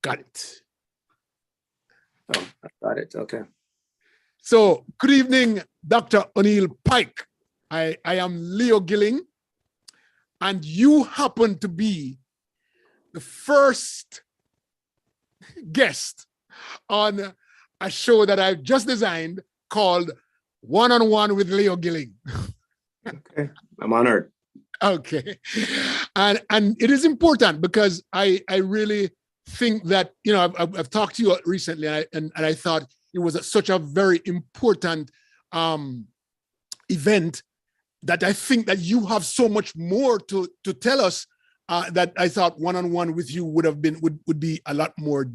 Got it. Oh, I got it. Okay. So, good evening, Dr. Oneil Pyke. I am Leo Gilling, and you happen to be the first guest on a show that I've just designed called One-on-One with Leo Gilling. Okay, I'm honored. Okay. And it is important because I really think that, you know, I've talked to you recently, and I thought it was such a very important event that I think that you have so much more to tell us that I thought one-on-one with you would be a lot more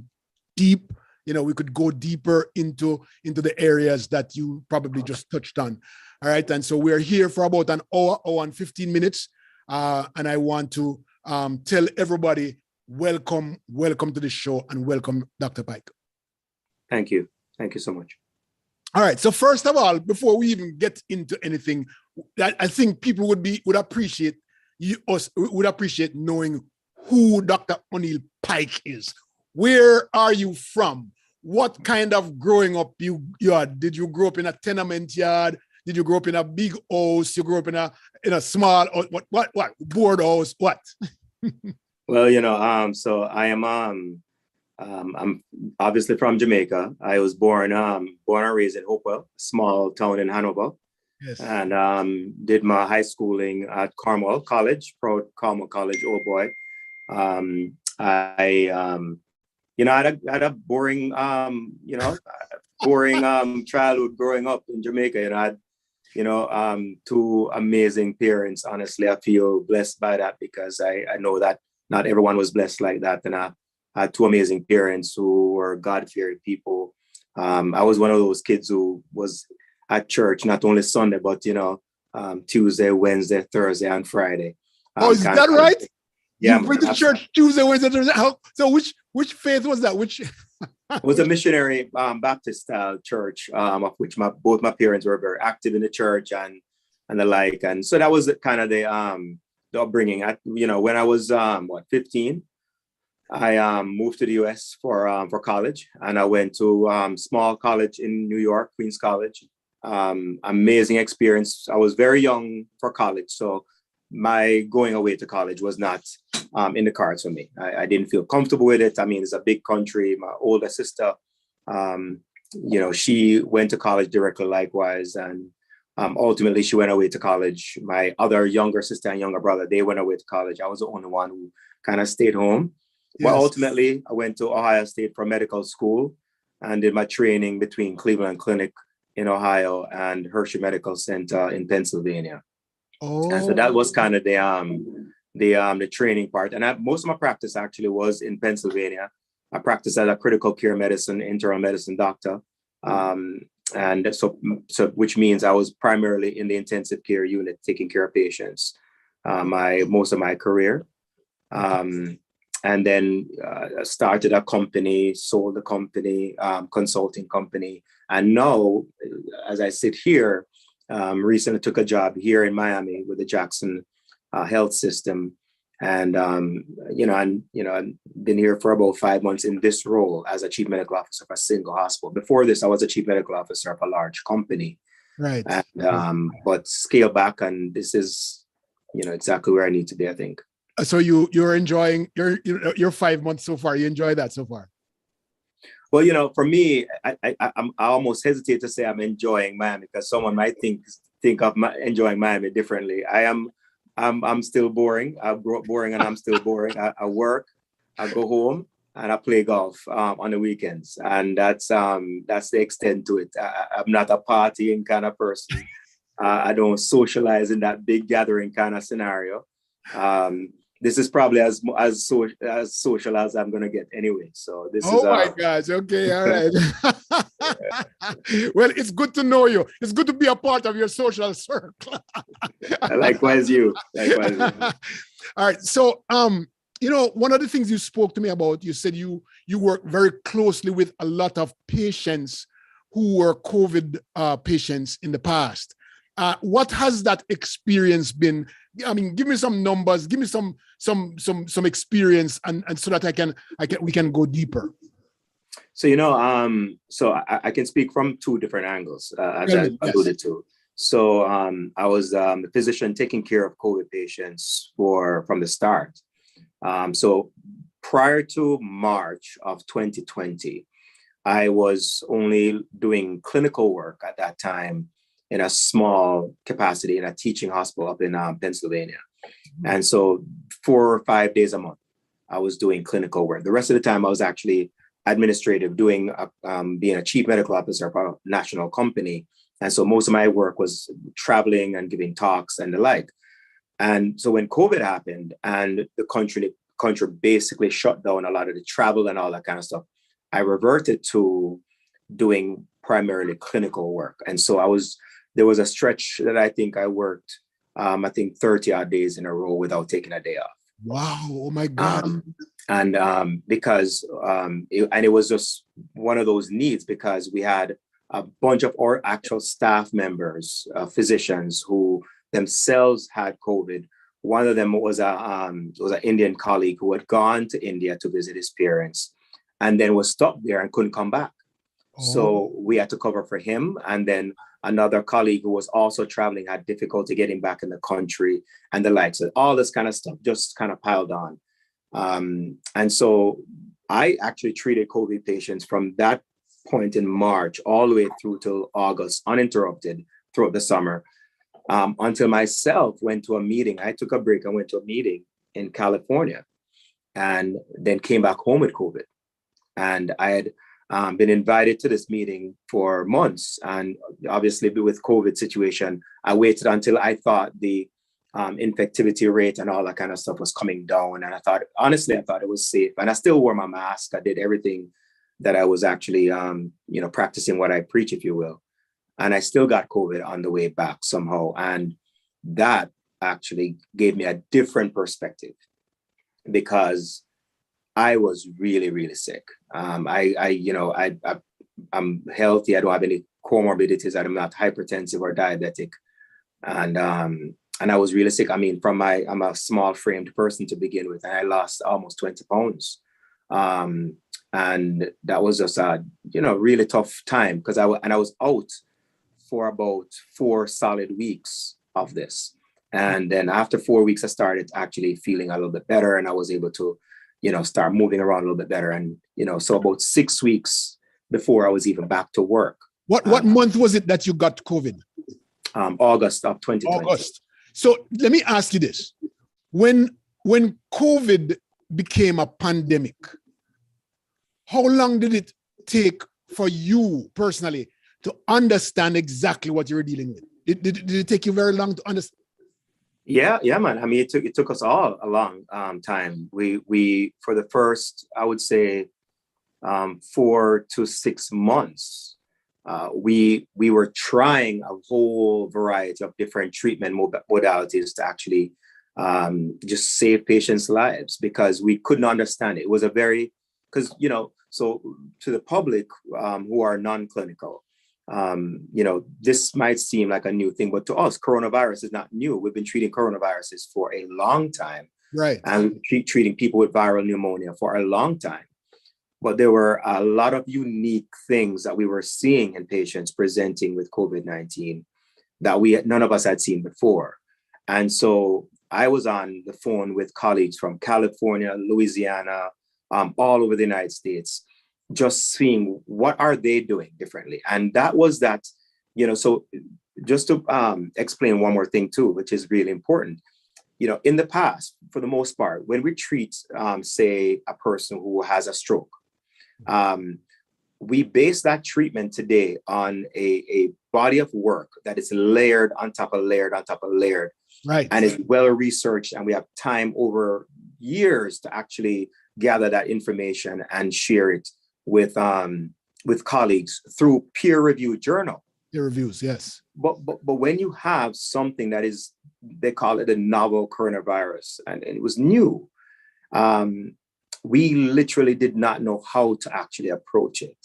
deep. You know, we could go deeper into the areas that you probably just touched on. All right. And so we're here for about an hour and 15 minutes. And I want to tell everybody, welcome to the show, and welcome, Dr. Pyke. Thank you. Thank you so much. All right. So first of all, before we even get into anything, I think people would appreciate knowing who Dr. Oneil Pyke is. Where are you from? What kind of growing up you had? Did you grow up in a tenement yard? Did you grow up in a big house? You grew up in a small what board house? What? Well, you know, so I am I'm obviously from Jamaica. I was born and raised in Hopewell, a small town in Hanover. Yes. And did my high schooling at Carmel College, proud Carmel College, oh boy. I had a boring, childhood growing up in Jamaica. And I had, two amazing parents. Honestly, I feel blessed by that because I know that not everyone was blessed like that. And I had two amazing parents who were God-fearing people. I was one of those kids who was at church, not only Sunday, but, Tuesday, Wednesday, Thursday, and Friday. Oh, is that right? Yeah. You went to church Tuesday, Wednesday, Thursday. So which faith was that? Which? It was a missionary Baptist style church, of which both my parents were very active in the church and the like. And so that was kind of the upbringing. When I was 15, I moved to the US for college, and I went to small college in New York, Queens College. Amazing experience. I was very young for college, so my going away to college was not in the cards for me. I didn't feel comfortable with it. I mean, it's a big country. My older sister, she went to college directly likewise. And ultimately she went away to college. My other younger sister and younger brother, they went away to college. I was the only one who kind of stayed home. Yes. But ultimately I went to Ohio State for medical school and did my training between Cleveland Clinic in Ohio and Hershey Medical Center in Pennsylvania. Oh. And so that was kind of the training part. And most of my practice actually was in Pennsylvania. I practiced as a critical care medicine, internal medicine doctor. And so which means I was primarily in the intensive care unit, taking care of patients, most of my career. And then started a company, sold a company, consulting company. And now, as I sit here, recently took a job here in Miami with the Jackson health system. And, I've been here for about 5 months in this role as a chief medical officer for a single hospital. Before this, I was a chief medical officer of a large company. Right. And, but scale back, and this is, exactly where I need to be, I think. So you're enjoying your 5 months so far. You enjoy that so far? Well, for me, I almost hesitate to say I'm enjoying Miami because someone might think of enjoying Miami differently. I'm still boring. I grew up boring and I'm still boring. I work, I go home, and I play golf on the weekends. And that's the extent to it. I'm not a partying kind of person. I don't socialize in that big gathering kind of scenario. This is probably as social as I'm going to get anyway. So this is... Oh my gosh. Okay. All right. Well, it's good to know you. It's good to be a part of your social circle. Likewise you. All right. So, one of the things you spoke to me about, you said you work very closely with a lot of patients who were COVID patients in the past. What has that experience been? I mean, give me some numbers, give me some experience, and so that we can go deeper. So, I can speak from two different angles, as I alluded to. So I was a physician taking care of COVID patients from the start. So prior to March of 2020, I was only doing clinical work at that time in a small capacity in a teaching hospital up in Pennsylvania. And so 4 or 5 days a month, I was doing clinical work. The rest of the time I was actually administrative, being a chief medical officer for a national company. And so most of my work was traveling and giving talks and the like. And so when COVID happened and the country basically shut down a lot of the travel and all that kind of stuff, I reverted to doing primarily clinical work. And so there was a stretch that I think I worked, 30 odd days in a row without taking a day off. Wow. Oh my God. Because it was just one of those needs, because we had a bunch of our actual staff members, physicians who themselves had COVID. One of them was an Indian colleague who had gone to India to visit his parents and then was stuck there and couldn't come back. Oh. So we had to cover for him. And then another colleague who was also traveling had difficulty getting back in the country and the like. So all this kind of stuff just kind of piled on. And so I actually treated COVID patients from that point in March all the way through till August, uninterrupted throughout the summer, until myself went to a meeting. I took a break and went to a meeting in California and then came back home with COVID. And I had been invited to this meeting for months. And obviously with COVID situation, I waited until I thought the infectivity rate and all that kind of stuff was coming down. And I thought it was safe. And I still wore my mask. I did everything that I was actually, practicing what I preach, if you will. And I still got COVID on the way back somehow. And that actually gave me a different perspective, because I was really, really sick. I'm healthy. I don't have any comorbidities. I'm not hypertensive or diabetic. And I was really sick. I mean, I'm a small framed person to begin with, and I lost almost 20 pounds. And that was just a, really tough time, because I was out for about 4 solid weeks of this. And then after 4 weeks, I started actually feeling a little bit better, and I was able to, start moving around a little bit better. And, so about 6 weeks before I was even back to work. What month was it that you got COVID? August of 2020. August. So let me ask you this. When COVID became a pandemic, how long did it take for you personally to understand exactly what you were dealing with? Did it take you very long to understand? Yeah, man. I mean, it took us all a long time. We for the first, I would say, 4 to 6 months, we were trying a whole variety of different treatment modalities to actually just save patients' lives, because we couldn't understand it. It was so to the public who are non-clinical, this might seem like a new thing, but to us, coronavirus is not new. We've been treating coronaviruses for a long time. Right. And treating people with viral pneumonia for a long time. But there were a lot of unique things that we were seeing in patients presenting with COVID-19 that none of us had seen before. And so I was on the phone with colleagues from California, Louisiana, all over the United States, just seeing what are they doing differently. And that was that, so just to explain one more thing too, which is really important. In the past, for the most part, when we treat, say, a person who has a stroke, we base that treatment today on a body of work that is layered on top of layered on top of layered. Right. And it's well researched, and we have time over years to actually gather that information and share it with colleagues through peer-reviewed journal. Peer reviews, yes. But when you have something that is, they call it a novel coronavirus, and it was new, we literally did not know how to actually approach it.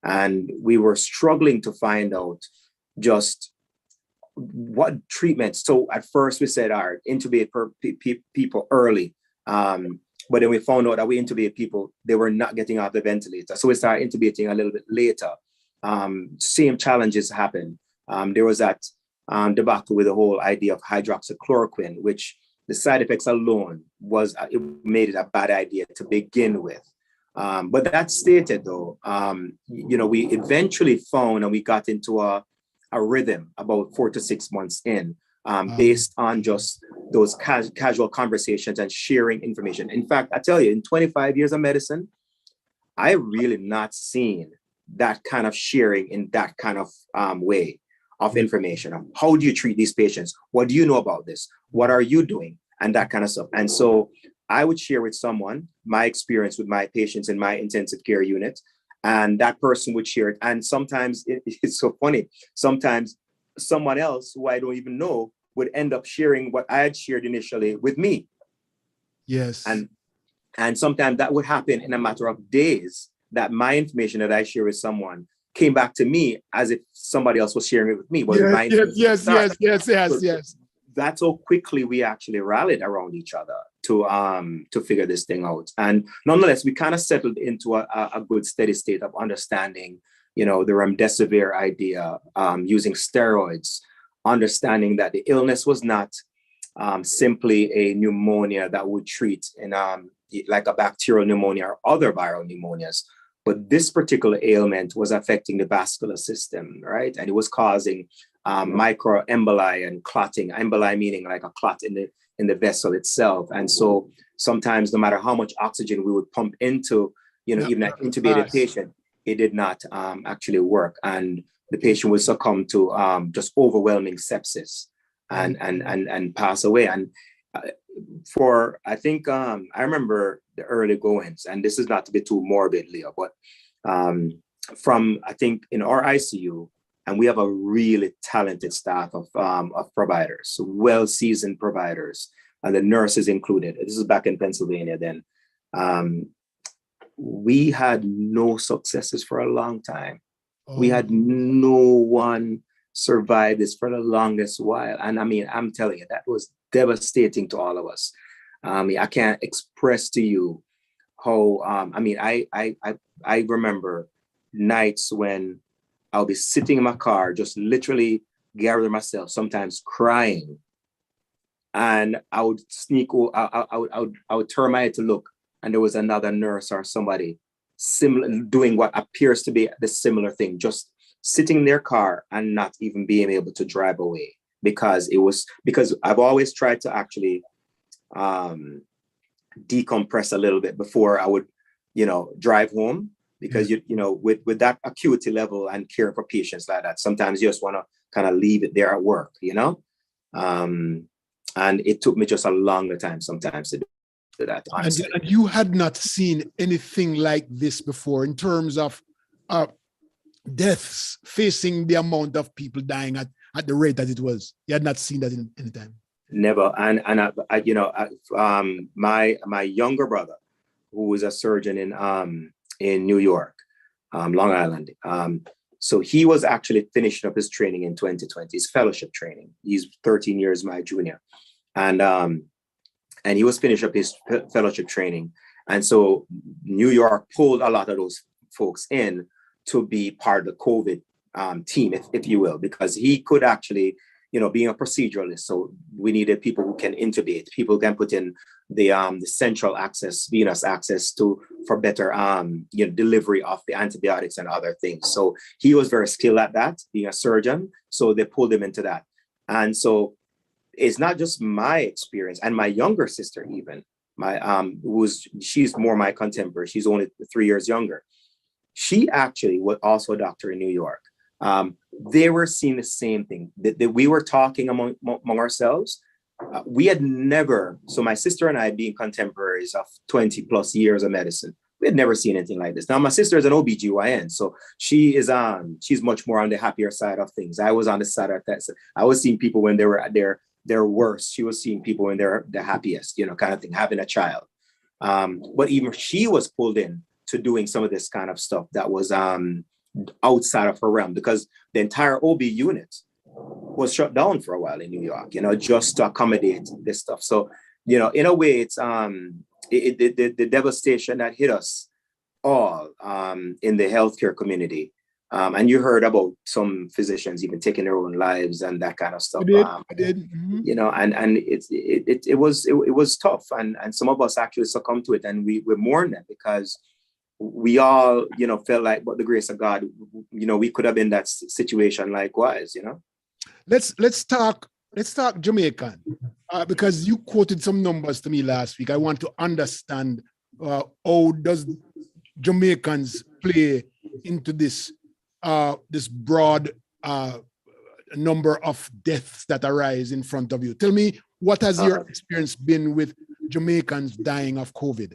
And we were struggling to find out just what treatment? So at first we said, all right, intubate people early. But then we found out that we intubate people, they were not getting off the ventilator. So we started intubating a little bit later. Same challenges happened. There was that debacle with the whole idea of hydroxychloroquine, which the side effects alone it made it a bad idea to begin with. But that stated though, we eventually found and we got into a rhythm about 4 to 6 months in, based on just those casual conversations and sharing information. In fact, I tell you, in 25 years of medicine, I really not seen that kind of sharing in that kind of way of information. How do you treat these patients? What do you know about this? What are you doing? And that kind of stuff. And so I would share with someone my experience with my patients in my intensive care unit, and that person would share it. And sometimes it's so funny. Sometimes someone else who I don't even know would end up sharing what I had shared initially with me. Yes. And sometimes that would happen in a matter of days, that my information that I share with someone came back to me as if somebody else was sharing it with me. Yes. That's how quickly we actually rallied around each other to figure this thing out. And nonetheless, we kind of settled into a good steady state of understanding, the remdesivir idea, using steroids, understanding that the illness was not simply a pneumonia that would treat in like a bacterial pneumonia or other viral pneumonias. But this particular ailment was affecting the vascular system, right? And it was causing microemboli and clotting. Emboli meaning like a clot in the vessel itself. And so sometimes, no matter how much oxygen we would pump into, even an intubated patient, it did not actually work, and the patient would succumb to just overwhelming sepsis and pass away. And I think I remember the early goings, and this is not to be too morbid, Leo, but from, I think, in our ICU, and we have a really talented staff of providers, well-seasoned providers, and the nurses included. This is back in Pennsylvania then. We had no successes for a long time. We had no one survive this for the longest while. And I mean, I'm telling you, that was devastating to all of us. I can't express to you how, I remember nights when I'll be sitting in my car, just literally gathering myself, sometimes crying. And I would I would turn my head to look, and there was another nurse or somebody similar doing what appears to be the similar thing, just sitting in their car and not even being able to drive away, because I've always tried to actually decompress a little bit before I would, drive home, because with that acuity level and care for patients like that, sometimes you just want to kind of leave it there at work, and it took me just a longer time sometimes to do that, honestly. And you had not seen anything like this before in terms of deaths, facing the amount of people dying at the rate that it was. You had not seen that in any time. Never. And my younger brother, who was a surgeon in New York, Long Island. So he was actually finishing up his training in 2020, his fellowship training. He's 13 years my junior. And he was finishing up his fellowship training. And so New York pulled a lot of those folks in to be part of the COVID team, if you will, because he could actually, being a proceduralist. So we needed people who can intubate, people who can put in the central access, venous access for better delivery of the antibiotics and other things. So he was very skilled at that, being a surgeon. So they pulled him into that. And so it's not just my experience, and my younger sister, even she's more my contemporary. She's only 3 years younger. She actually was also a doctor in New York. They were seeing the same thing that we were talking among ourselves. We had never, so my sister and I, being contemporaries of 20 plus years of medicine, we had never seen anything like this. Now, my sister is an OBGYN, so she's much more on the happier side of things. I was on the side of that. I was seeing people when they were at their worst. She was seeing people when they're the happiest, kind of thing, having a child. But even she was pulled in to doing some of this kind of stuff that was outside of her realm, because the entire OB unit was shut down for a while in New York, just to accommodate this stuff. So, in a way, it's the devastation that hit us all in the healthcare community. And you heard about some physicians even taking their own lives and that kind of stuff. I did. And it was tough, and some of us actually succumbed to it, and we mourned it because we all felt like, but the grace of God, we could have been in that situation likewise. Let's talk Jamaican, because you quoted some numbers to me last week. I want to understand how does Jamaicans play into this broad number of deaths that arise in front of you. Tell me, what has your experience been with Jamaicans dying of COVID?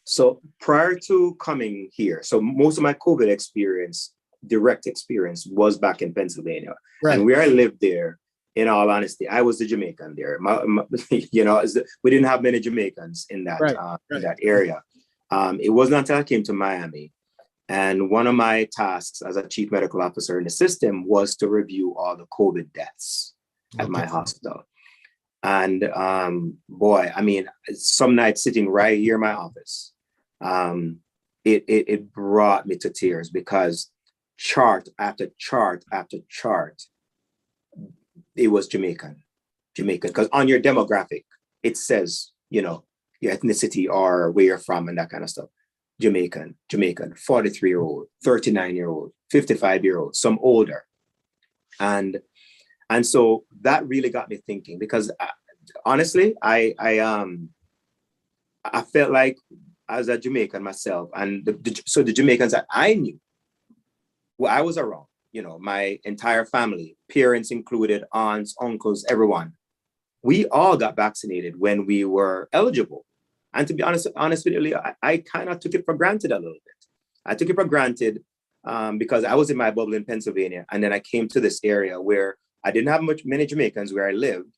So prior to coming here, so most of my COVID experience, direct experience, was back in Pennsylvania. Right. And where I lived there, in all honesty, I was the Jamaican there. We didn't have many Jamaicans in that in that area. It wasn't until I came to Miami, and one of my tasks as a chief medical officer in the system was to review all the COVID deaths at my hospital. And boy, I mean, some nights sitting right here in my office, it brought me to tears, because chart after chart after chart, it was Jamaican, because on your demographic, it says, your ethnicity or where you're from and that kind of stuff. Jamaican, 43-year-old, 39-year-old, 55-year-old, some older. And so that really got me thinking, because honestly, I felt like, as a Jamaican myself, and so the Jamaicans that I knew, well, I was around, my entire family, parents included, aunts, uncles, everyone, we all got vaccinated when we were eligible. And to be honest with you, I kind of took it for granted a little bit. I took it for granted because I was in my bubble in Pennsylvania, and then I came to this area where I didn't have many Jamaicans where I lived,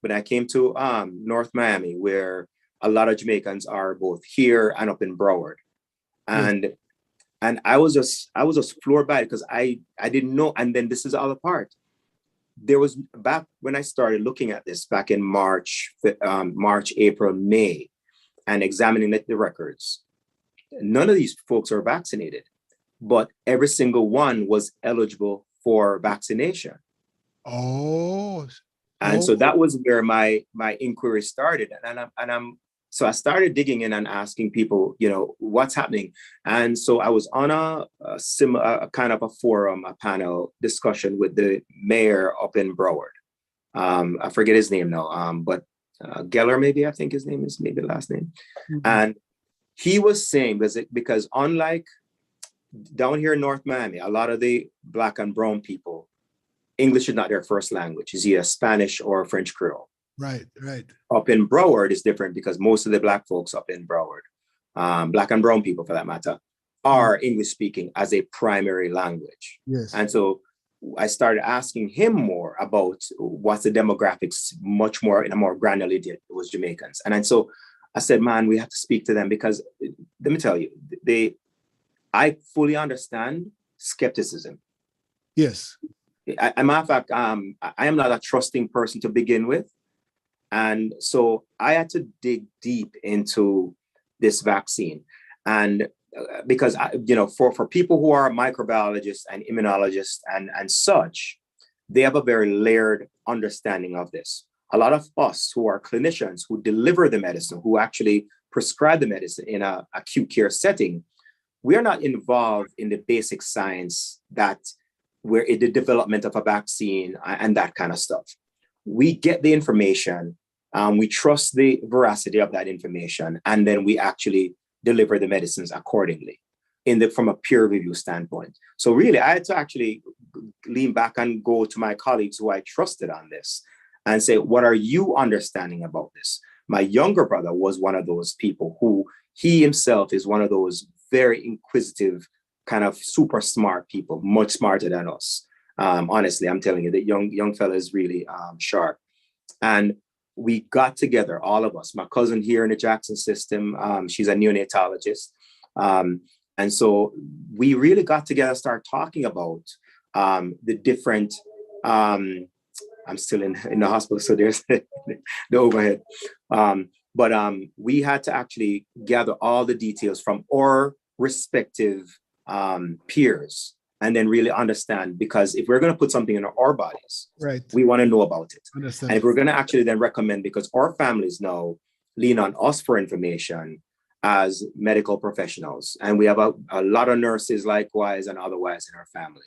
but I came to North Miami, where a lot of Jamaicans are both here and up in Broward. And I was just floored by it, because I didn't know. And then this is all apart. There was, back when I started looking at this back in March, April, May, and examining the records, none of these folks are vaccinated, but every single one was eligible for vaccination. So that was where my inquiry started. So I started digging in and asking people, what's happening. And so I was on a kind of a forum, a panel discussion with the mayor up in Broward. I forget his name now, but Geller, maybe, I think his name is, maybe the last name. Mm-hmm. And he was saying, because unlike down here in North Miami, a lot of the Black and brown people, English is not their first language. It's either Spanish or French Creole. Right. Up in Broward is different, because most of the Black folks up in Broward, Black and brown people for that matter, are English speaking as a primary language. Yes. And so I started asking him more about what's the demographics, much more in a more granular detail. It was Jamaicans. And so I said, man, we have to speak to them, because let me tell you, I fully understand skepticism. Yes. As a matter of fact, I am not a trusting person to begin with. And so I had to dig deep into this vaccine. And because, for people who are microbiologists and immunologists and such, they have a very layered understanding of this. A lot of us who are clinicians, who deliver the medicine, who actually prescribe the medicine in an acute care setting, we are not involved in the basic science that we're in the development of a vaccine and that kind of stuff. We get the information, we trust the veracity of that information, and then we actually deliver the medicines accordingly from a peer review standpoint. So really, I had to actually lean back and go to my colleagues who I trusted on this and say, what are you understanding about this? My younger brother was one of those people who, he himself is one of those very inquisitive, kind of super smart people, much smarter than us. Honestly, I'm telling you, the young fella is really sharp. And we got together, all of us, my cousin here in the Jackson system, she's a neonatologist. And so we really got together, start talking about the different I'm still in the hospital, so there's the overhead. But we had to actually gather all the details from our respective peers and then really understand, because if we're going to put something in our bodies, right, we want to know about it. understand. And if we're going to actually then recommend, because our families now lean on us for information as medical professionals, and we have a lot of nurses likewise and otherwise in our family.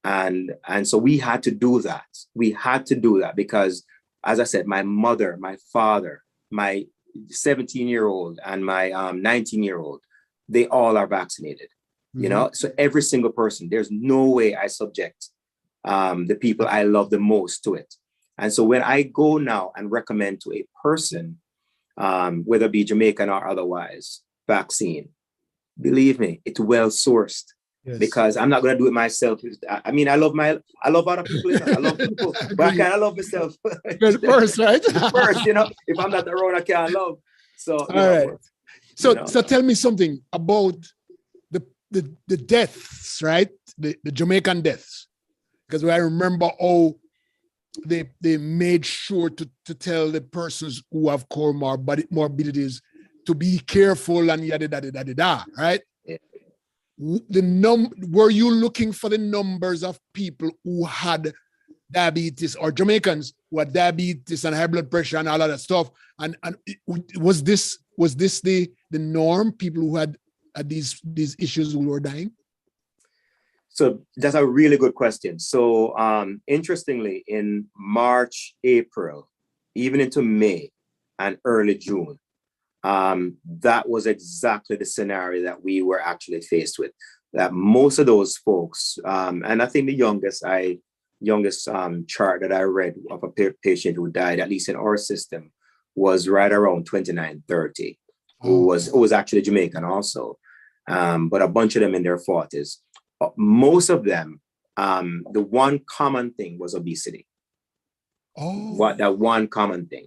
And so we had to do that. We had to do that because, as I said, my mother, my father, my 17-year-old and my 19-year-old, they all are vaccinated. You know, so every single person, there's no way I subject the people I love the most to it. And so when I go now and recommend to a person, whether it be Jamaican or otherwise, vaccine, believe me, it's well sourced. Yes. Because I'm not going to do it myself. I mean, I love other people. I love people, but I kind of love myself. First, right? First, you know, if I'm not around, I can't love. So, all right. So tell me something about the deaths, right? The Jamaican deaths, because I remember they made sure to tell the persons who have comorbidities to be careful and yada yada yada yada, right? Yeah. Were you looking for the numbers of people who had diabetes, or Jamaicans who had diabetes and high blood pressure and all of that stuff? And was this the norm? People who had these issues who were dying? So that's a really good question. So interestingly, in March, April, even into May and early June, that was exactly the scenario that we were actually faced with. That most of those folks, and I think the youngest chart that I read of a patient who died, at least in our system, was right around 29, 30, who was actually Jamaican also, but a bunch of them in their 40s. Most of them, the one common thing was obesity. That one common thing.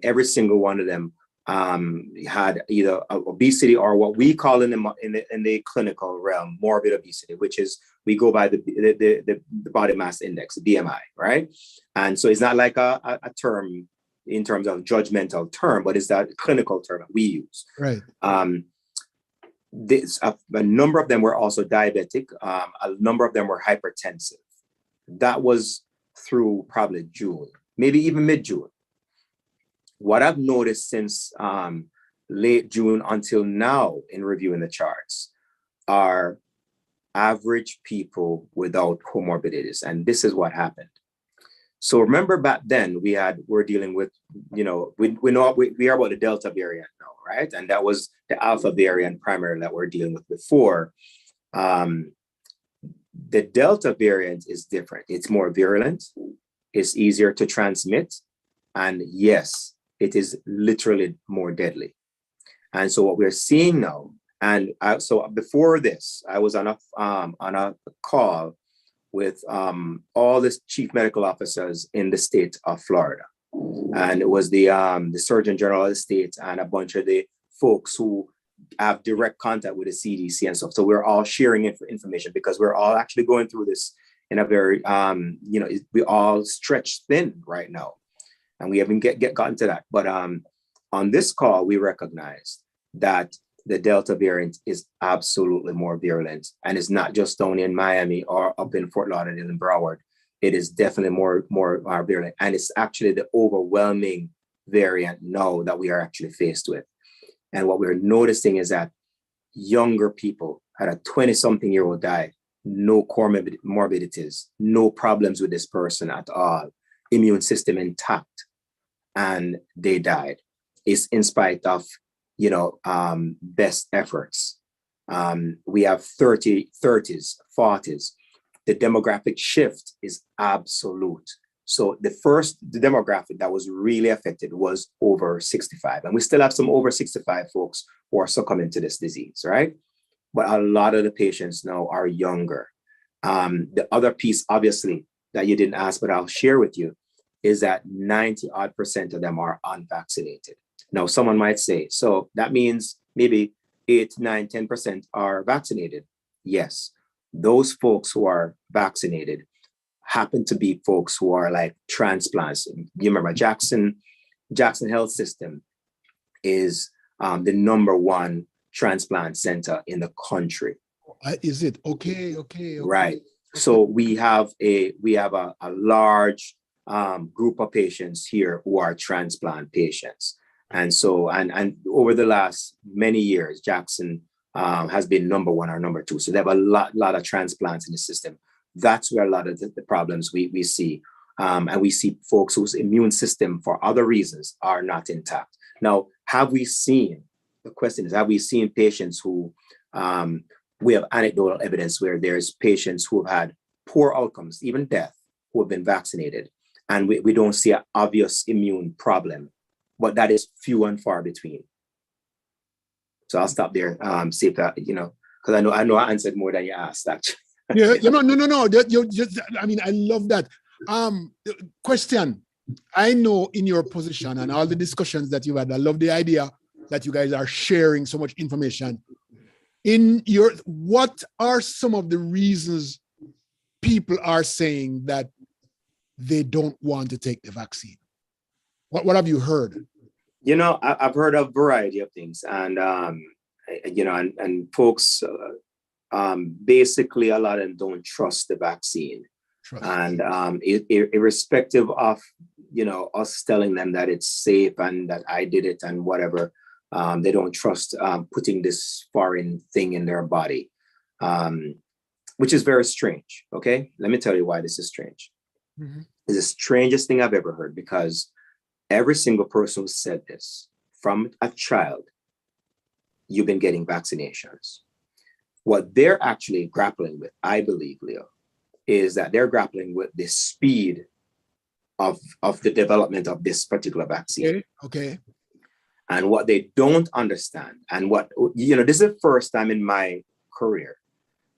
Every single one of them had either obesity or what we call in the clinical realm morbid obesity, which is we go by the body mass index, BMI, right? And so it's not like a term in terms of judgmental term, but it's that clinical term that we use. Right. A number of them were also diabetic. A number of them were hypertensive. That was through probably June, maybe even mid-June. What I've noticed since late June until now in reviewing the charts are average people without comorbidities. And this is what happened. So remember back then we're dealing with, you know, we are about the Delta variant now, right? And that was the Alpha variant primarily that we're dealing with before. The Delta variant is different. It's more virulent. It's easier to transmit. And yes, it is literally more deadly. And so what we're seeing now, so before this, I was on a call with all the chief medical officers in the state of Florida. And it was the Surgeon General of the state and a bunch of the folks who have direct contact with the CDC and stuff. So we're all sharing information because we're all actually going through this in a very, we all stretched thin right now. And we haven't gotten to that. But on this call, we recognized that the Delta variant is absolutely more virulent, and it's not just down in Miami or up in Fort Lauderdale and Broward. It is definitely more virulent, and it's actually the overwhelming variant now that we are actually faced with. And what we're noticing is that younger people had a 20-something-year-old die, no comorbidities, no problems with this person at all, immune system intact, and they died. It's in spite of best efforts. We have 30s, 40s. The demographic shift is absolute. So the demographic that was really affected was over 65. And we still have some over 65 folks who are succumbing to this disease, right? But a lot of the patients now are younger. The other piece, obviously, that you didn't ask, but I'll share with you, is that 90% of them are unvaccinated. Now, someone might say, so that means maybe 8, 9, 10% are vaccinated. Yes, those folks who are vaccinated happen to be folks who are like transplants. You remember Jackson Health System is the #1 transplant center in the country. Is it? Okay. Right. So we have a large group of patients here who are transplant patients. And so, and over the last many years, Jackson has been #1 or #2. So they have a lot of transplants in the system. That's where a lot of the problems we see. And we see folks whose immune system for other reasons are not intact. Now, the question is, have we seen patients who, we have anecdotal evidence where there's patients who have had poor outcomes, even death, who have been vaccinated, and we don't see an obvious immune problem, but that is few and far between. So I'll stop there, see if that, because I know I answered more than you asked, actually. Yeah, no. I mean, I love that. Question. I know in your position and all the discussions that you had, I love the idea that you guys are sharing so much information. What are some of the reasons people are saying that they don't want to take the vaccine? What have you heard? I've heard a variety of things, and and folks, basically a lot of them don't trust the vaccine. And irrespective of us telling them that it's safe and that I did it and whatever, they don't trust putting this foreign thing in their body, which is very strange. Okay, let me tell you why this is strange. Mm-hmm. It's the strangest thing I've ever heard, because every single person who said this, from a child, you've been getting vaccinations. What they're actually grappling with, I believe, Leo, is that they're grappling with the speed of the development of this particular vaccine. Okay. And what they don't understand, and this is the first time in my career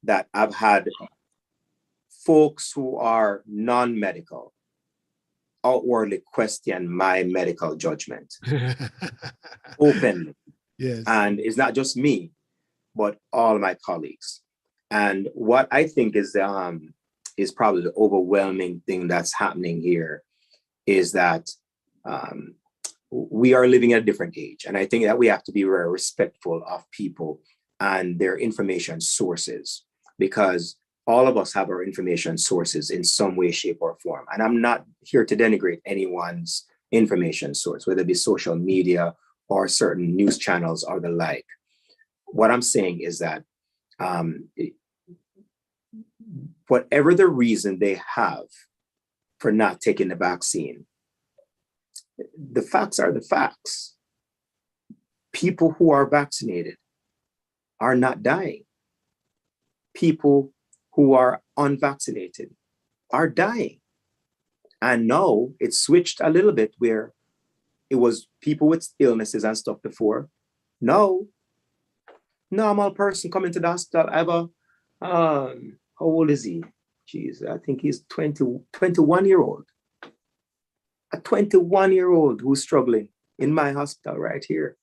that I've had folks who are non-medical outwardly question my medical judgment openly. Yes. And it's not just me, but all my colleagues. And what I think is probably the overwhelming thing that's happening here is that we are living at a different age. And I think that we have to be very respectful of people and their information sources, because all of us have our information sources in some way, shape, or form. And I'm not here to denigrate anyone's information source, whether it be social media or certain news channels or the like. What I'm saying is that whatever the reason they have for not taking the vaccine, the facts are the facts. People who are vaccinated are not dying. People who are unvaccinated are dying. And now it's switched a little bit, where it was people with illnesses and stuff before. No, normal person coming to the hospital. I have how old is he? Jeez, I think he's 21-year-old. A 21-year-old who's struggling in my hospital right here.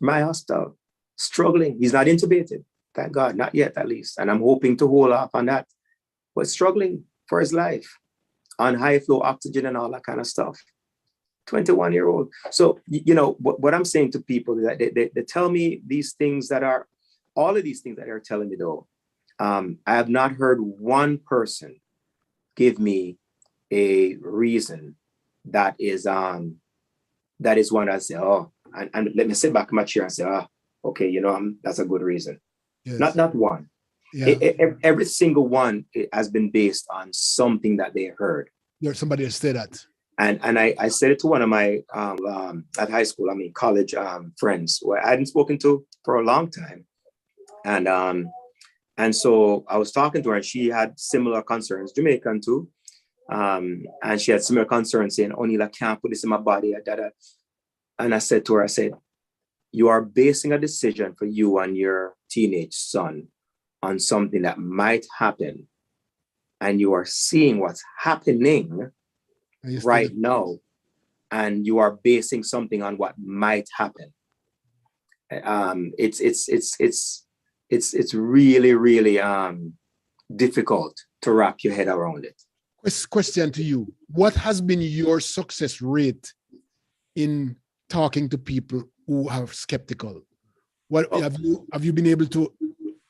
My hospital, struggling. He's not intubated. Thank God, not yet at least. And I'm hoping to hold off on that. But struggling for his life on high flow oxygen and all that kind of stuff. 21-year-old. So, what I'm saying to people is that they tell me these things that are, all of these things that they're telling me though, I have not heard one person give me a reason that is one I say, oh, and let me sit back in my chair and say, okay, that's a good reason. Yes. Not one. Yeah. Every single one has been based on something that they heard. There's somebody that said that. And I said it to one of my at high school, college friends who I hadn't spoken to for a long time. And so I was talking to her, and she had similar concerns, Jamaican too. And she had similar concerns saying, Oneil, I can't put this in my body. And I said to her, you are basing a decision for you and your teenage son on something that might happen. And you are seeing what's happening right now. And you are basing something on what might happen. It's really, really difficult to wrap your head around it. Question to you. What has been your success rate in talking to people who are skeptical? What have you been able to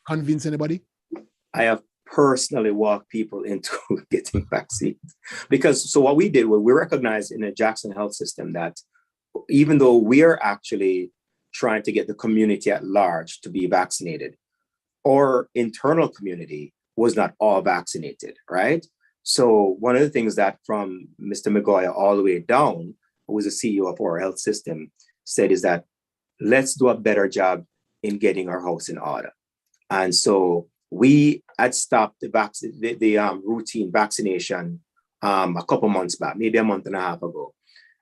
convince anybody? I have personally walked people into getting vaccines because so what we did was we recognized in the Jackson health system that even though we are actually trying to get the community at large to be vaccinated, our internal community was not all vaccinated, right? So one of the things that from Mr. McGoya all the way down, who was the CEO of our health system, said is that let's do a better job in getting our house in order. And so we had stopped the routine vaccination a couple months back, maybe a month and a half ago.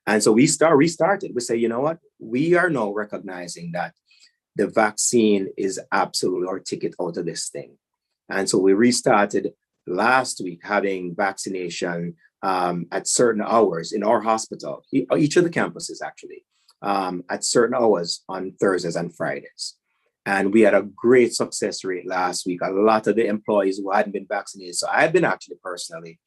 And so we restarted. We say, you know what? We are now recognizing that the vaccine is absolutely our ticket out of this thing. And so we restarted last week having vaccination at certain hours in our hospital, each of the campuses actually, at certain hours on Thursdays and Fridays. And we had a great success rate last week. A lot of the employees who hadn't been vaccinated. So I've been actually personally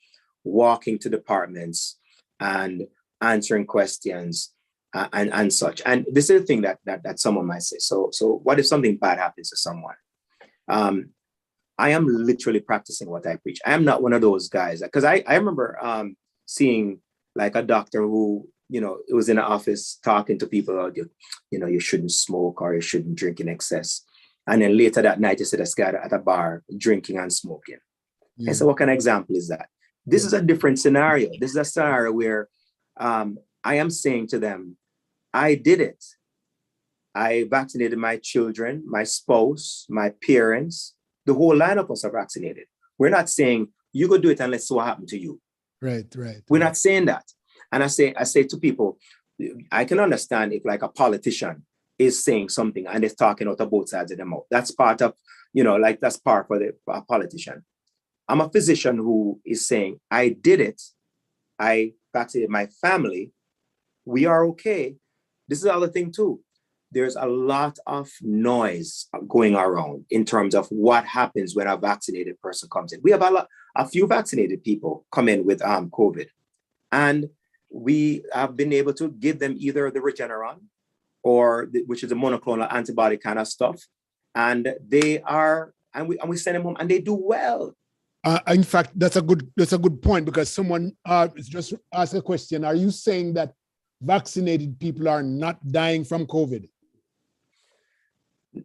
walking to departments and answering questions and such. And this is the thing that someone might say. So what if something bad happens to someone? I am literally practicing what I preach. I am not one of those guys because I remember seeing like a doctor who, it was in an office talking to people about, you shouldn't smoke or you shouldn't drink in excess. And then later that night, you see this guy at a bar drinking and smoking. And so what kind of example is that? This is a different scenario. This is a scenario where I am saying to them, I did it. I vaccinated my children, my spouse, my parents. The whole line of us are vaccinated. We're not saying you go do it and let's see what happened to you. Right. We're not saying that. And I say to people, I can understand if like a politician is saying something and is talking out of both sides of their mouth. That's part of, that's part for a politician. I'm a physician who is saying, I did it. I vaccinated my family. We are okay. This is the other thing too. There's a lot of noise going around in terms of what happens when a vaccinated person comes in. We have a few vaccinated people come in with COVID, and we have been able to give them either the Regeneron which is a monoclonal antibody kind of stuff, and we send them home and they do well. In fact, that's a good point because someone just asked a question. Are you saying that vaccinated people are not dying from COVID?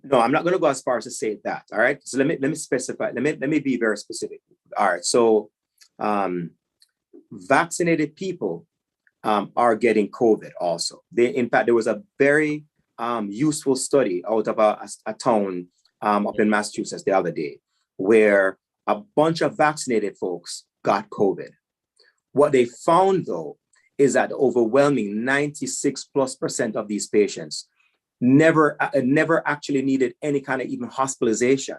No, I'm not going to go as far as to say that. All right. So let me specify. Let me be very specific. All right. So vaccinated people are getting COVID also. In fact, there was a very useful study out of a town up in Massachusetts the other day where a bunch of vaccinated folks got COVID. What they found, though, is that overwhelming 96+% of these patients never actually needed any kind of even hospitalization.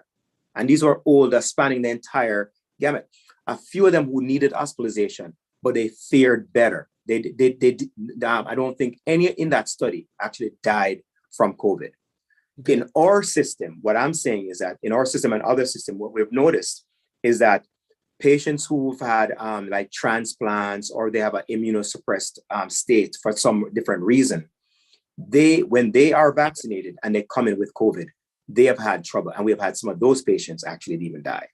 And these were older, spanning the entire gamut. A few of them who needed hospitalization, but they fared better. I don't think any in that study actually died from COVID. Okay. In our system, what I'm saying is that in our system and other systems, what we've noticed is that patients who've had like transplants or they have an immunosuppressed state for some different reason, when they are vaccinated and they come in with COVID, they have had trouble. And we have had some of those patients actually even die.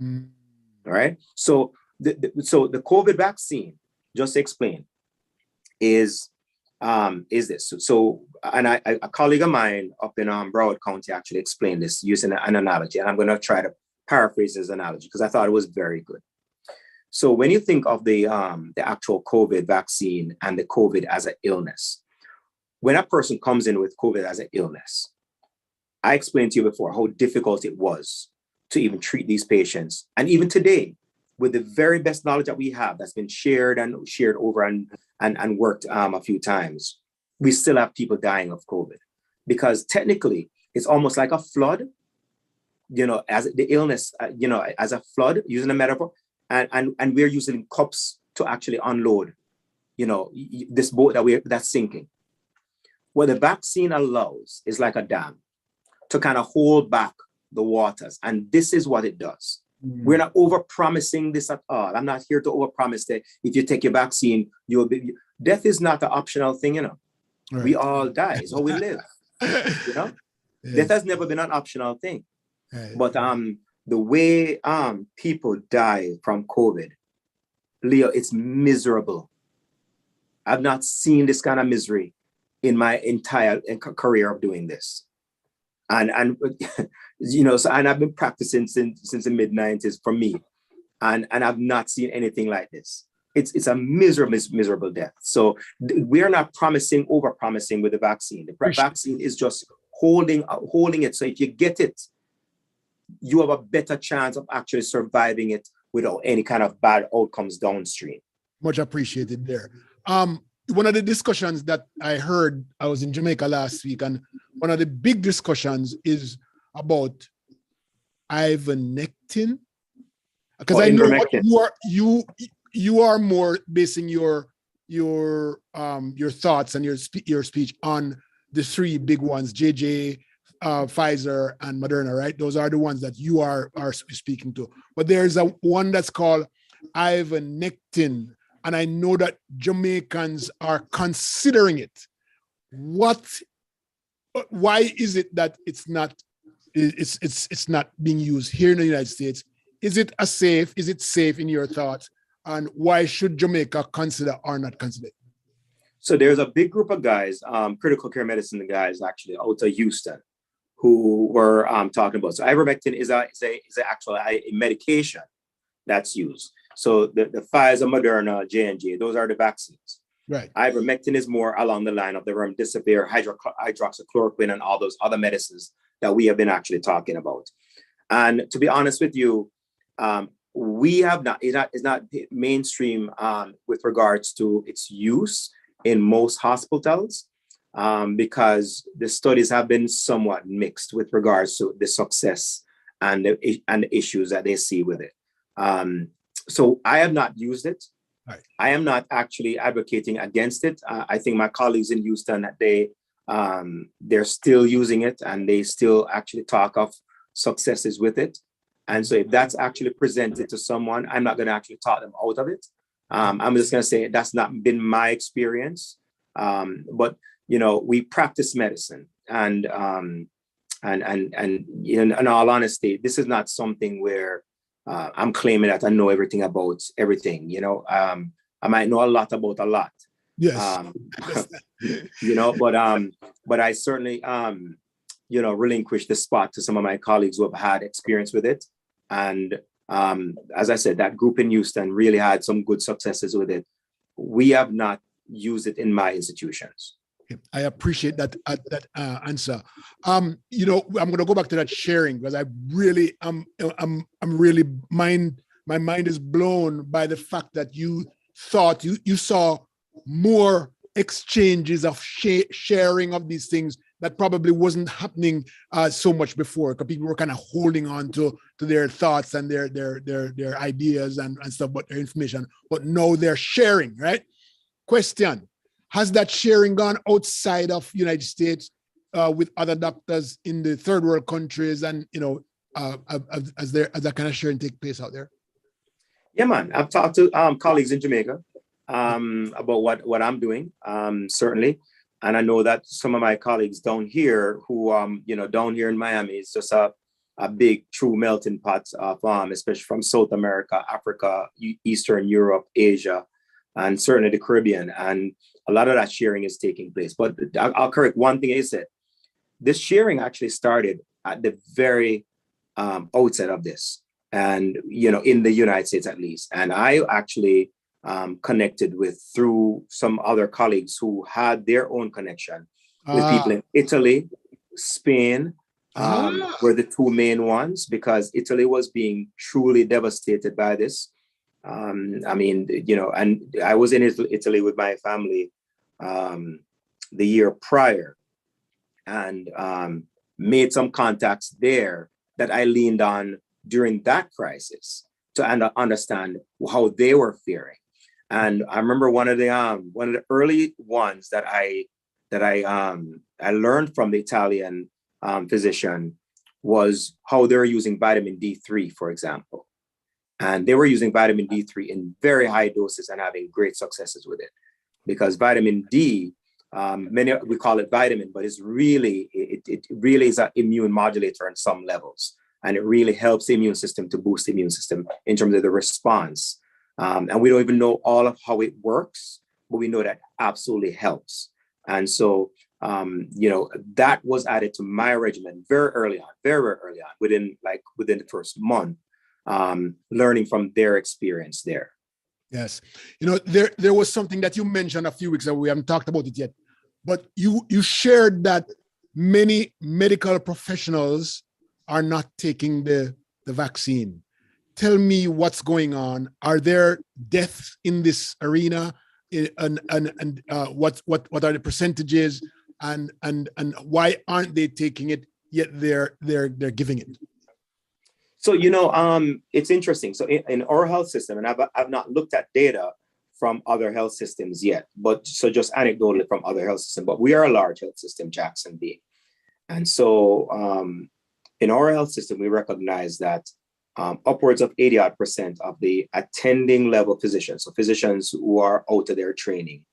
All right. So the COVID vaccine, just to explain, is this. So a colleague of mine up in Broward County actually explained this using an analogy. And I'm going to try to paraphrase his analogy because I thought it was very good. So when you think of the actual COVID vaccine and the COVID as an illness, when a person comes in with COVID as an illness, I explained to you before how difficult it was to even treat these patients. And even today, with the very best knowledge that we have that's been shared over and worked a few times, we still have people dying of COVID. Because technically, it's almost like a flood, as the illness, as a flood, using a metaphor, and we're using cups to actually unload, this boat that's sinking. What the vaccine allows is like a dam to kind of hold back the waters. And this is what it does. We're not over-promising this at all. I'm not here to over-promise that if you take your vaccine, you'll be. Death is not an optional thing, you know. Right. We all die. It's how we live. You know, yes. Death has never been an optional thing. Right. But the way people die from COVID, Leo, it's miserable. I've not seen this kind of misery in my entire career of doing this. And you know, so, and I've been practicing since the mid-90s for me, and I've not seen anything like this. It's a miserable death. So we are not over-promising with the vaccine. The vaccine is just holding it. So if you get it, you have a better chance of actually surviving it without any kind of bad outcomes downstream. Much appreciated there. One of the discussions that I heard, I was in Jamaica last week, and one of the big discussions is about ivermectin. Because I know you are more basing your thoughts and your speech on the three big ones, JJ, Pfizer, and Moderna, right? Those are the ones that you are speaking to. But there's one that's called ivermectin, and I know that Jamaicans are considering it. Why is it that it's not being used here in the United States? Is it safe in your thoughts? And why should Jamaica consider or not consider it? So there's a big group of guys, critical care medicine guys actually out of Houston, who were talking about. So ivermectin is actually a medication that's used. So the Pfizer, Moderna, J&J, those are the vaccines. Right. Ivermectin is more along the line of the remdesivir, hydroxychloroquine, and all those other medicines that we have been actually talking about. And to be honest with you, we have not, it's not mainstream with regards to its use in most hospitals, because the studies have been somewhat mixed with regards to the success and the issues that they see with it. So I have not used it. Right. I am not actually advocating against it. I think my colleagues in Houston, they're still using it, and they still actually talk of successes with it. And so if that's actually presented to someone, I'm not going to actually talk them out of it. I'm just going to say that's not been my experience. But you know, we practice medicine, and in all honesty, this is not something where I'm claiming that I know everything about everything. You know, I might know a lot about a lot. Yes. You know, but I certainly you know, relinquish the spot to some of my colleagues who have had experience with it. And as I said, that group in Houston really had some good successes with it. We have not used it in my institutions. I appreciate that answer. You know, I'm going to go back to that sharing, because I really, I'm really my mind is blown by the fact that you thought you saw more exchanges of sharing of these things that probably wasn't happening so much before, because people were kind of holding on to their thoughts and their ideas and stuff, but their information, but now they're sharing, right? Question: has that sharing gone outside of United States with other doctors in the third world countries, and you know, as that kind of sharing take place out there? Yeah, man. I've talked to colleagues in Jamaica about what I'm doing, certainly. And I know that some of my colleagues down here who, you know, down here in Miami, it's just a big true melting pot of, especially from South America, Africa, Eastern Europe, Asia, and certainly the Caribbean. And a lot of that sharing is taking place. But I'll correct one thing I said. This sharing actually started at the very outset of this, and, you know, in the United States at least. And I actually connected with through some other colleagues who had their own connection with people in Italy, Spain, were the two main ones, because Italy was being truly devastated by this. I mean, you know, and I was in Italy with my family the year prior, and made some contacts there that I leaned on during that crisis to understand how they were faring. And I remember one of the early ones that I learned from the Italian physician was how they're using vitamin D3, for example. And they were using vitamin D3 in very high doses and having great successes with it. Because vitamin D, we call it vitamin, but it really is an immune modulator on some levels. And it really helps the immune system to boost the immune system in terms of the response. And we don't even know all of how it works, but we know that absolutely helps. And so, that was added to my regimen very early on, within the first month, learning from their experience there. Yes. There was something that you mentioned a few weeks ago. We haven't talked about it yet, but you shared that many medical professionals are not taking the vaccine. Tell me what's going on. Are there deaths in this arena? And what are the percentages? And why aren't they taking it yet they're giving it? So, it's interesting. So in our health system, and I've not looked at data from other health systems yet, but so just anecdotally from other health systems, but we are a large health system, Jackson being. And so in our health system, we recognize that upwards of 80% of the attending level physicians, so physicians who are out of their training,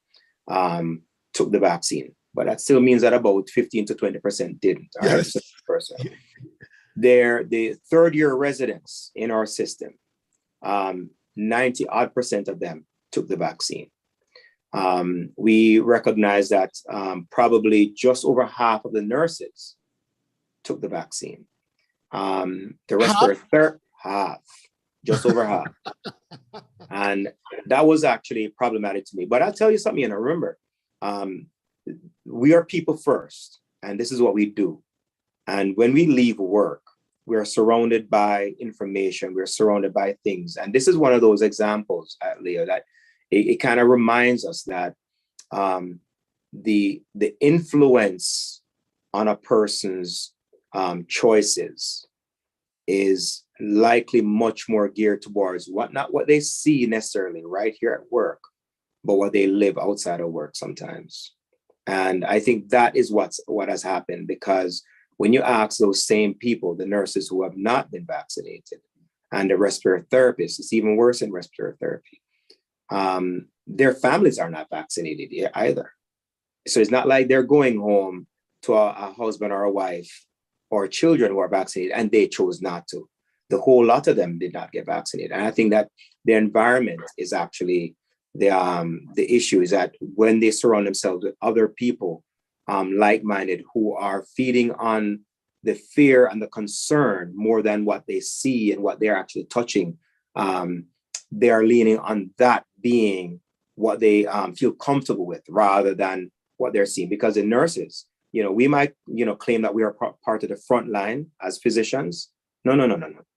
took the vaccine. But that still means that about 15 to 20% didn't. Yes. The third year residents in our system, 90% of them took the vaccine. We recognize that probably just over half of the nurses took the vaccine. The rest are half, just over half. And that was actually problematic to me. But I'll tell you something, and remember, we are people first, and this is what we do. And when we leave work, we are surrounded by information, we're surrounded by things. And this is one of those examples, Leo, that it kind of reminds us that the influence on a person's choices is likely much more geared towards not what they see necessarily right here at work, but what they live outside of work sometimes. And I think that is what has happened, because when you ask those same people, the nurses who have not been vaccinated and the respiratory therapists, it's even worse in respiratory therapy, their families are not vaccinated either. So it's not like they're going home to a husband or a wife or children who are vaccinated and they chose not to. The whole lot of them did not get vaccinated. And I think that the environment is actually the issue, is that when they surround themselves with other people like-minded who are feeding on the fear and the concern more than what they see and what they're actually touching, they are leaning on that being what they feel comfortable with rather than what they're seeing. Because the nurses, we might, claim that we are part of the front line as physicians. No.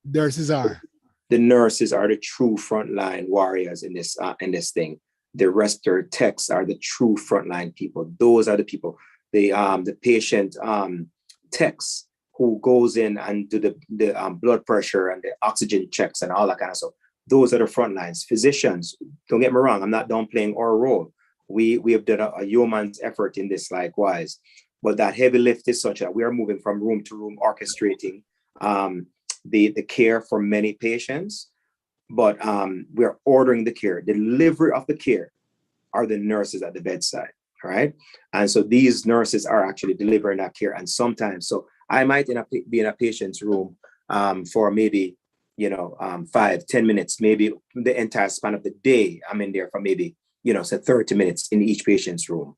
Nurses are. The nurses are the true frontline warriors in this thing. The respiratory techs are the true frontline people. Those are the people. The patient techs who goes in and do the blood pressure and the oxygen checks and all that kind of stuff. Those are the front lines. Physicians, don't get me wrong, I'm not downplaying our role. We have done a yeoman's effort in this likewise. But that heavy lift is such that we are moving from room to room, orchestrating the care for many patients, but we're ordering the care. The delivery of the care are the nurses at the bedside, right? And so these nurses are actually delivering that care. And sometimes, so I might be in a patient's room for maybe, 5-10 minutes, maybe the entire span of the day. I'm in there for maybe, say 30 minutes in each patient's room.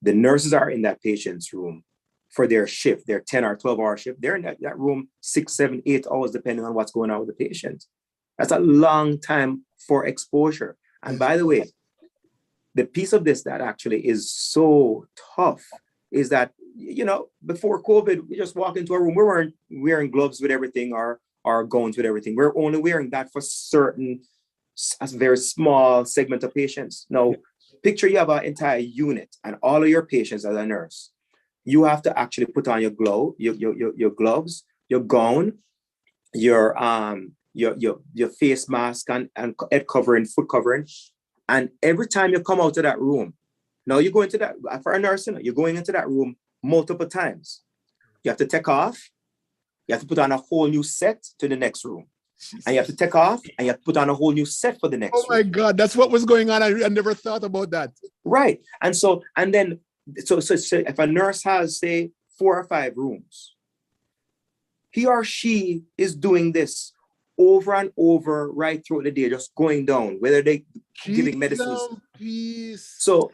The nurses are in that patient's room for their shift, their 10 or 12-hour shift. They're in that room 6, 7, 8 hours, depending on what's going on with the patient. That's a long time for exposure. And by the way, the piece of this that actually is so tough is that, before COVID, we just walk into a room, we weren't wearing gloves with everything or gowns with everything. We're only wearing that for a very small segment of patients. Now, picture you have an entire unit and all of your patients as a nurse. You have to actually put on your gloves, your gown, your face mask and head covering, foot covering. And every time you come out of that room, now you go into that, for a nurse, you're going into that room multiple times. You have to take off. You have to put on a whole new set to the next room. and you have to take off and you have to put on a whole new set for the next Oh my room. God, that's what was going on. I never thought about that. Right. And so if a nurse has, say, 4 or 5 rooms, he or she is doing this over and over right throughout the day, just going down, whether they giving medicines. Peace. So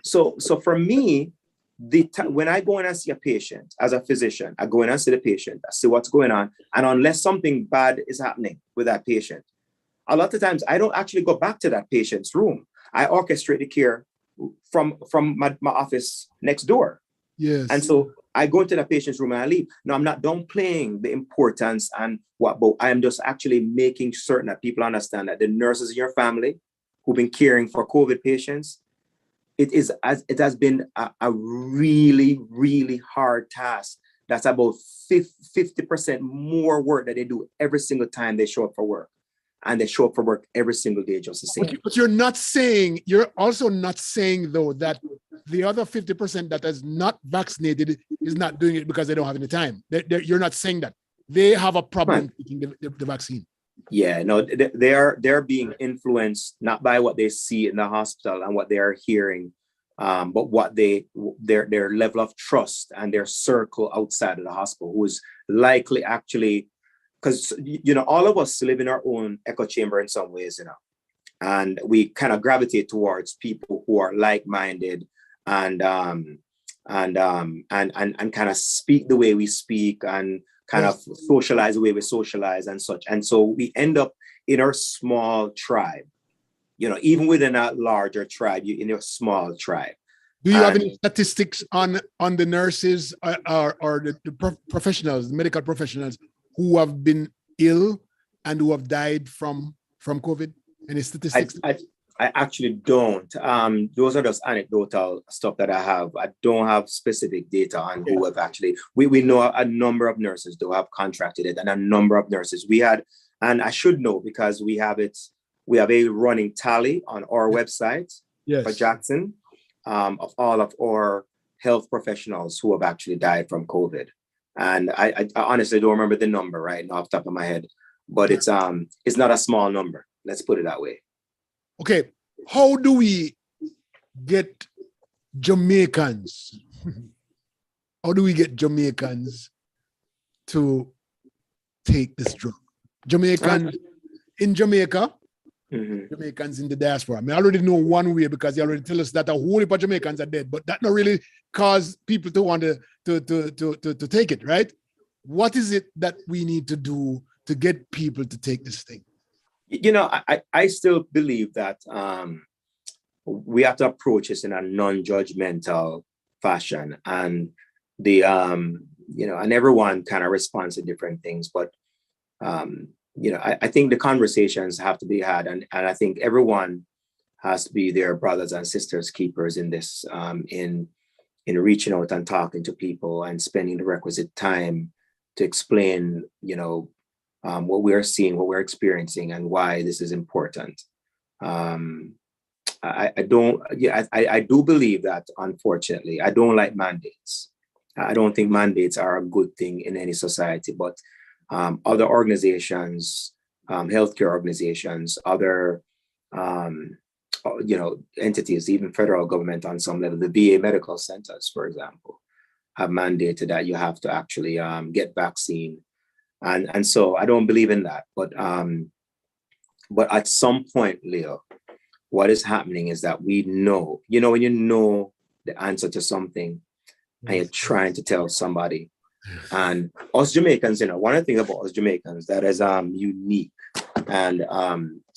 for me, when I go in and see a patient as a physician, I go in and see the patient, I see what's going on. And unless something bad is happening with that patient, a lot of times I don't actually go back to that patient's room. I orchestrate the care from my office next door. Yes. And so I go into the patient's room and I leave. Now, I'm not downplaying the importance and what, but I am just actually making certain that people understand that the nurses in your family who've been caring for COVID patients, it has been a really, really hard task. That's about 50% more work that they do every single time they show up for work. And they show up for work every single day just the same. But you're also not saying though that the other 50% that is not vaccinated is not doing it because they don't have any time. You're not saying that. They have a problem taking the vaccine. Yeah, no, they're being influenced not by what they see in the hospital and what they are hearing, but what their level of trust and their circle outside of the hospital, who is likely actually, because all of us live in our own echo chamber in some ways, and we kind of gravitate towards people who are like-minded and kind of speak the way we speak and kind of socialize the way we socialize and such. And so we end up in our small tribe, even within a larger tribe, you're in your small tribe. Do you have any statistics on the nurses or the professionals, the medical professionals who have been ill and who have died from COVID? Any statistics? I actually don't. Those are just anecdotal stuff that I have. I don't have specific data on who have actually. We know a number of nurses who have contracted it, and a number of nurses we had. And I should know because we have it. We have a running tally on our website for Jackson of all of our health professionals who have actually died from COVID. And I honestly don't remember the number right now off the top of my head, but it's not a small number. Let's put it that way. Okay, how do we get Jamaicans? How do we get Jamaicans to take this drug? Jamaicans in Jamaica, Jamaicans in the diaspora. I mean, I already know one way because they already tell us that a whole heap of Jamaicans are dead, but that not really cause people to want to take it, right? What is it that we need to do to get people to take this thing? I still believe that we have to approach this in a non-judgmental fashion, and and everyone kind of responds to different things. But I think the conversations have to be had, and I think everyone has to be their brothers and sisters keepers in this, in reaching out and talking to people and spending the requisite time to explain, what we are seeing, what we're experiencing, and why this is important. I do believe that, unfortunately, I don't like mandates. I don't think mandates are a good thing in any society, but other organizations, healthcare organizations, other, entities, even federal government on some level, the VA medical centers, for example, have mandated that you have to actually get vaccine. And so I don't believe in that. But at some point, Leo, what is happening is that we know, when you know the answer to something and you're trying to tell somebody. And us Jamaicans, one of the things about us Jamaicans that is unique. And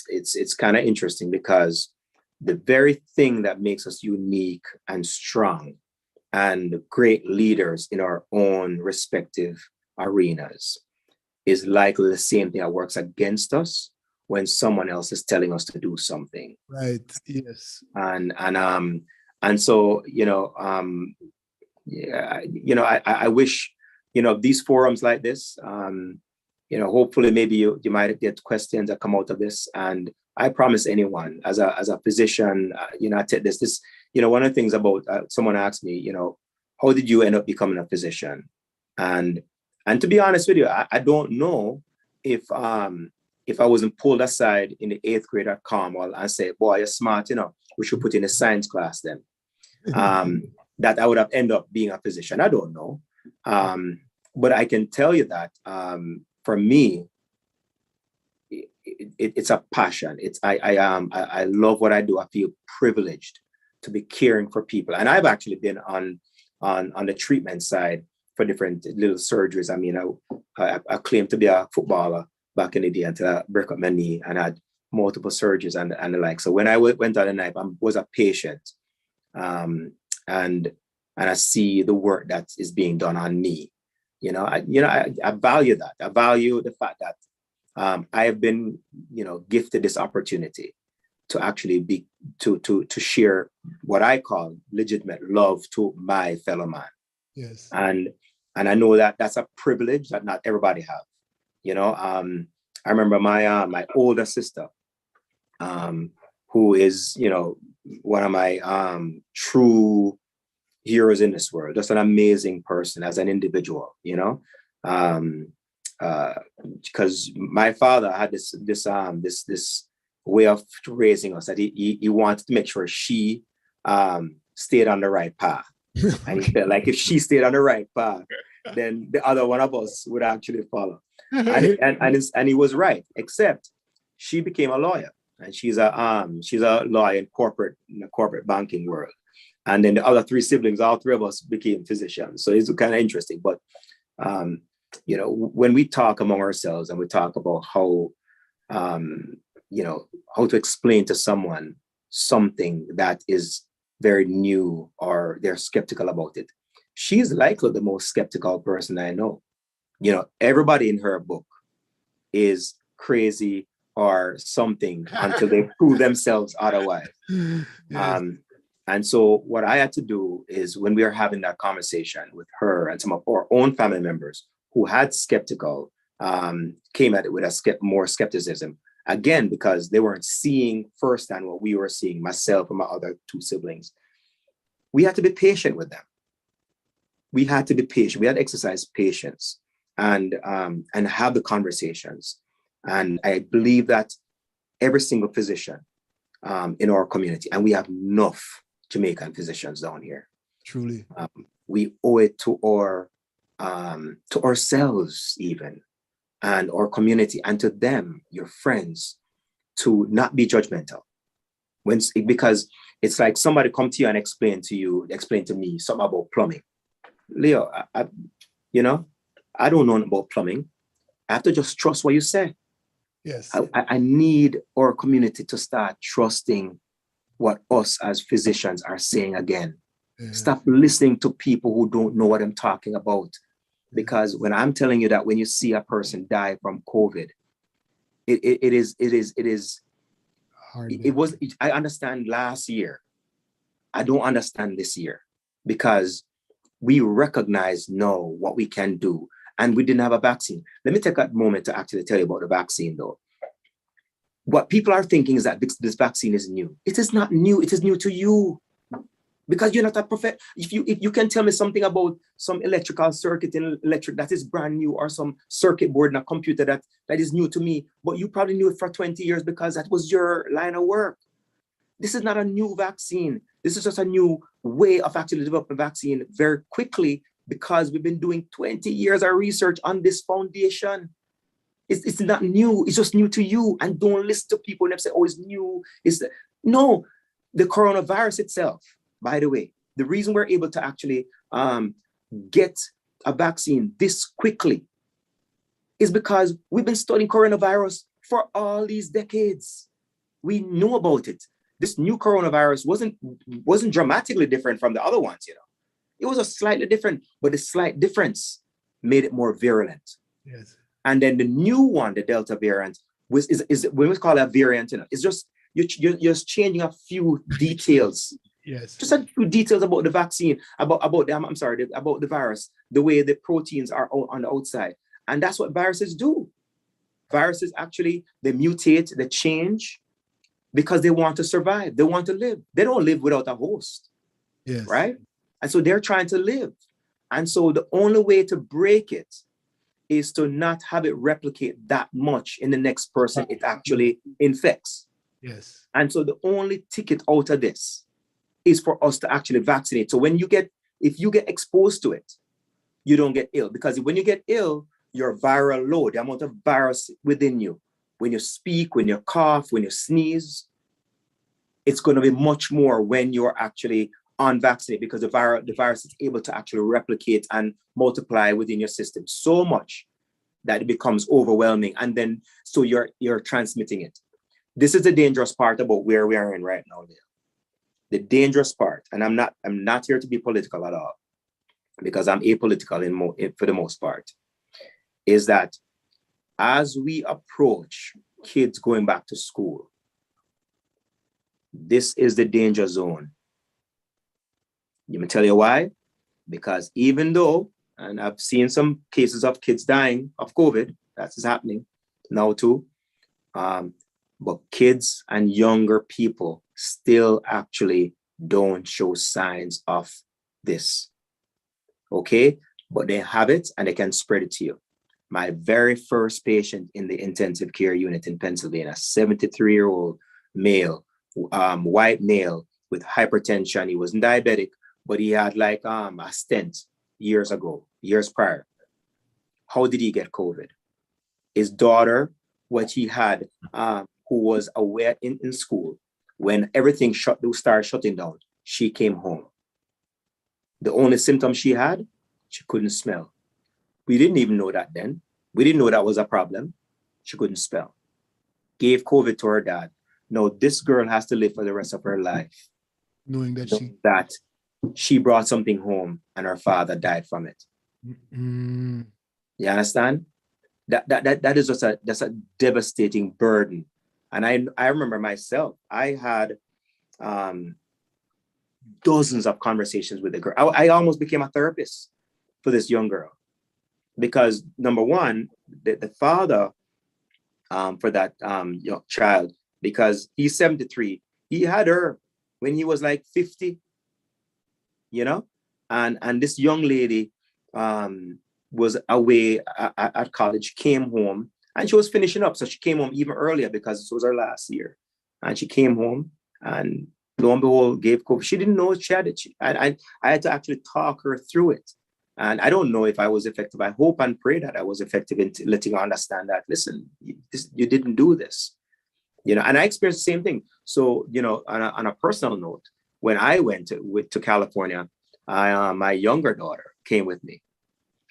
it's kind of interesting because the very thing that makes us unique and strong and great leaders in our own respective arenas is likely the same thing that works against us when someone else is telling us to do something. Right. Yes. And so I wish these forums like this. Hopefully maybe you might get questions that come out of this. And I promise anyone as a physician, I take this. One of the things about someone asked me, how did you end up becoming a physician? And to be honest with you, I don't know if if I wasn't pulled aside in the 8th grade at Cornwall and say, boy, you're smart, we should put you in a science class then. That I would have ended up being a physician. I don't know. But I can tell you that for me, it's a passion. I love what I do. I feel privileged to be caring for people. And I've actually been on the treatment side for different little surgeries. I mean, I claimed to be a footballer back in the day until I broke up my knee and had multiple surgeries and the like. So when I went on the night, I was a patient. And I see the work that is being done on me. I value that. I value the fact that I have been, gifted this opportunity to actually be to share what I call legitimate love to my fellow man. Yes. And I know that that's a privilege that not everybody have. I remember my older sister, who is, one of my true heroes in this world, just an amazing person as an individual, because my father had this way of raising us that he wanted to make sure she stayed on the right path. And he felt like if she stayed on the right path, then the other one of us would actually follow. And he was right, except she became a lawyer, and she's a lawyer in the corporate banking world. And then the other 3 siblings, all 3 of us became physicians. So it's kind of interesting. But when we talk among ourselves and we talk about how to explain to someone something that is very new or they're skeptical about it, she's likely the most skeptical person I know. Everybody in her book is crazy or something until they prove themselves otherwise. Yes. And so what I had to do is, when we were having that conversation with her and some of our own family members who had skeptical, came at it with more skepticism, again, because they weren't seeing firsthand what we were seeing, myself and my other 2 siblings. We had to be patient with them. We had to be patient. We had to exercise patience and have the conversations. And I believe that every single physician in our community, and we have enough Jamaican physicians down here. Truly. We owe it to ourselves even, and our community, and to them, your friends, to not be judgmental. Because it's like somebody come to you and explain to me something about plumbing. Leo, I don't know about plumbing. I have to just trust what you say. Yes. I need our community to start trusting what us as physicians are saying again. Yeah. Stop listening to people who don't know what I'm talking about. Because when I'm telling you that when you see a person die from COVID, I understand last year. I don't understand this year, because we recognize now what we can do, and we didn't have a vaccine. Let me take a moment to actually tell you about the vaccine though. What people are thinking is that this vaccine is new. It is not new. It is new to you, because you're not a prophet. If you can tell me something about some electrical circuit in electric that is brand new, or some circuit board in a computer that is new to me, but you probably knew it for 20 years because that was your line of work. This is not a new vaccine. This is just a new way of actually developing a vaccine very quickly, because we've been doing 20 years of research on this foundation. It's not new. It's just new to you. And don't listen to people and say, oh, it's new. No, the coronavirus itself, by the way, the reason we're able to actually get a vaccine this quickly is because we've been studying coronavirus for all these decades. We know about it. This new coronavirus wasn't dramatically different from the other ones, It was a slightly different, but the slight difference made it more virulent. Yes. And then the new one, the Delta variant, is when we call it a variant, it's just you're just changing a few details. Yes. Just a few details about the vaccine, about the virus, the way the proteins are on the outside. And that's what viruses do. Viruses actually, they mutate, they change, because they want to survive. They want to live. They don't live without a host. Yes. Right? And so they're trying to live. And so the only way to break it is to not have it replicate that much in the next person it actually infects. Yes. And so the only ticket out of this is for us to actually vaccinate. So if you get exposed to it, you don't get ill. Because when you get ill, your viral load, the amount of virus within you, when you speak, when you cough, when you sneeze, it's going to be much more when you're actually unvaccinated, because the virus is able to actually replicate and multiply within your system so much that it becomes overwhelming. And then, so you're transmitting it. This is the dangerous part about where we are in right now. The dangerous part, and I'm not here to be political at all, because I'm apolitical for the most part, is that as we approach kids going back to school, this is the danger zone. Let me tell you why. Because even though, and I've seen some cases of kids dying of COVID, that's happening now too, but kids and younger people still actually don't show signs of this. Okay? But they have it and they can spread it to you. My very first patient in the intensive care unit in Pennsylvania, 73-year-old male, white male with hypertension. He wasn't diabetic, but he had like a stent years prior. How did he get COVID? His daughter, what he had, who was aware in school, when everything started shutting down, she came home. The only symptom she had, she couldn't smell. We didn't even know that then. We didn't know that was a problem. She couldn't smell. Gave COVID to her dad. Now this girl has to live for the rest of her life, knowing that she brought something home and her father died from it. Mm-hmm. You understand? That is just that's a devastating burden. And I remember myself, I had dozens of conversations with the girl. I almost became a therapist for this young girl, because number one, the father for that young child, because he's 73, he had her when he was like 50, you know, and this young lady was away at college, came home, and she was finishing up, so she came home even earlier because this was her last year, and she came home and lo and behold gave COVID. She didn't know she had it. I had to actually talk her through it, and I don't know if I was effective. I hope and pray that I was effective in letting her understand that, listen, you didn't do this, you know. And I experienced the same thing. So, you know, on a personal note, when I went to California, my younger daughter came with me.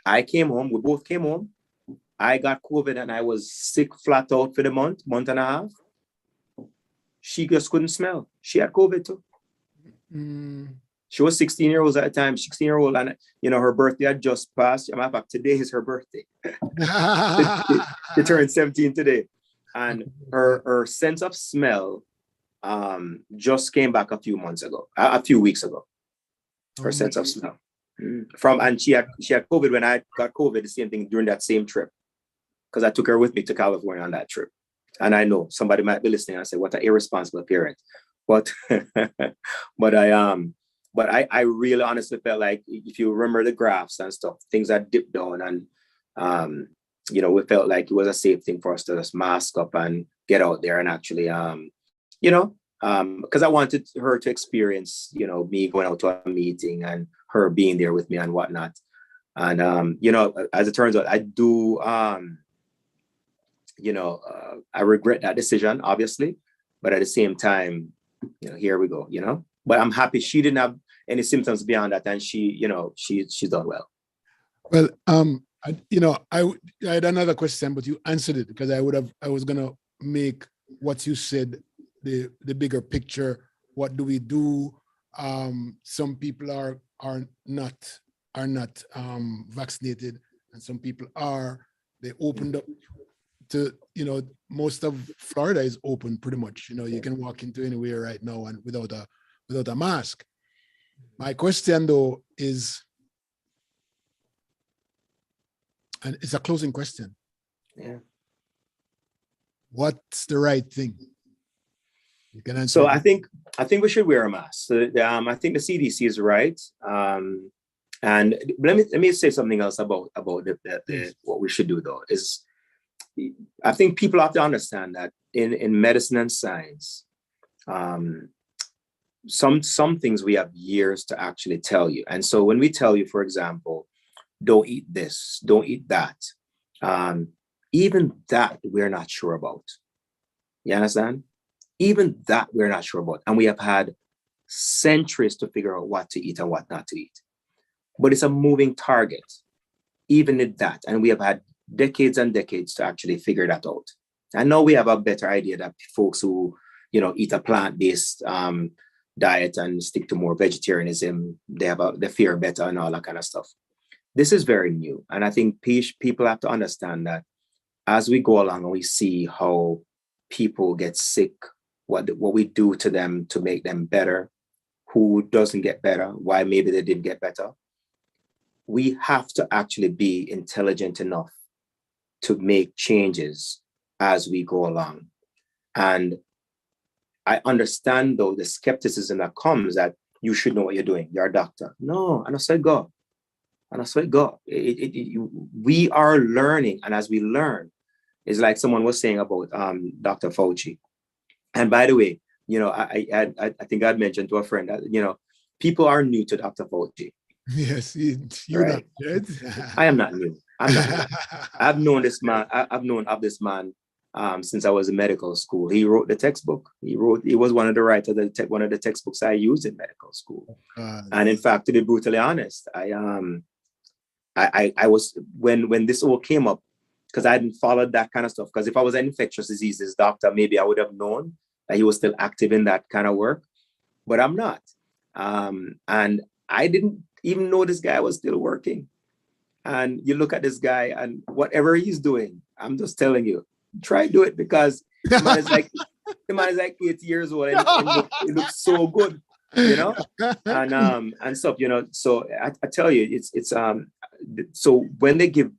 I came home. We both came home. I got COVID and I was sick flat out for the month and a half. She just couldn't smell. She had COVID too. Mm. She was 16 years old at the time, 16-year-old. And, you know, her birthday had just passed. Matter of fact, today is her birthday. She turned 17 today. And her sense of smell just came back a few weeks ago. Her sense of smell. And she had COVID when I got COVID, the same thing during that same trip, because I took her with me to California on that trip. And I know somebody might be listening and say, what an irresponsible parent. But I really honestly felt like, if you remember the graphs and stuff, things that dipped down, and you know, we felt like it was a safe thing for us to just mask up and get out there and actually you know, because I wanted her to experience, you know, me going out to a meeting and her being there with me and whatnot. And you know, as it turns out, I do you know, I regret that decision, obviously, but at the same time, you know, here we go, you know. But I'm happy she didn't have any symptoms beyond that, and she, you know, she's done well. Well, you know, I had another question, but you answered it, because I was gonna make what you said the bigger picture. What do we do? Some people are not vaccinated, and some people are. They opened up to, you know, most of Florida is open pretty much. You know, you can walk into anywhere right now and without a mask. My question though is, and it's a closing question. Yeah. What's the right thing? You can answer. So I think we should wear a mask. So, I think the CDC is right. And let me say something else about what we should do though is, I think people have to understand that in medicine and science, some things we have years to actually tell you. And so when we tell you, for example, don't eat this, don't eat that, even that we're not sure about. You understand? Even that we're not sure about. And we have had centuries to figure out what to eat and what not to eat. But it's a moving target, even at that. And we have had decades and decades to actually figure that out. I know we have a better idea that folks who, eat a plant-based diet and stick to more vegetarianism, they fare better and all that kind of stuff. This is very new. And I think people have to understand that as we go along and we see how people get sick, what we do to them to make them better, who doesn't get better, why maybe they didn't get better. We have to actually be intelligent enough to make changes as we go along. And I understand, though, the skepticism that comes that you should know what you're doing. You're a doctor. No, and I said, go. And I said, go. We are learning. And as we learn, it's like someone was saying about Dr. Fauci. And by the way, I think I'd mentioned to a friend that, people are new to Dr. Fauci. Yes, you're right? not. Right? I am not new. I'm not new. I've known this man. I've known of this man since I was in medical school. He wrote the textbook. He was one of the writers of one of the textbooks I used in medical school. And in fact, to be brutally honest, I was when this all came up, because I hadn't followed that kind of stuff. Because if I was an infectious diseases doctor, maybe I would have known that he was still active in that kind of work, but I'm not. And I didn't even know this guy was still working. And you look at this guy and whatever he's doing, I'm just telling you, try do it, because the man is like 80 years old and he looks so good, and stuff, So I tell you, it's so when they give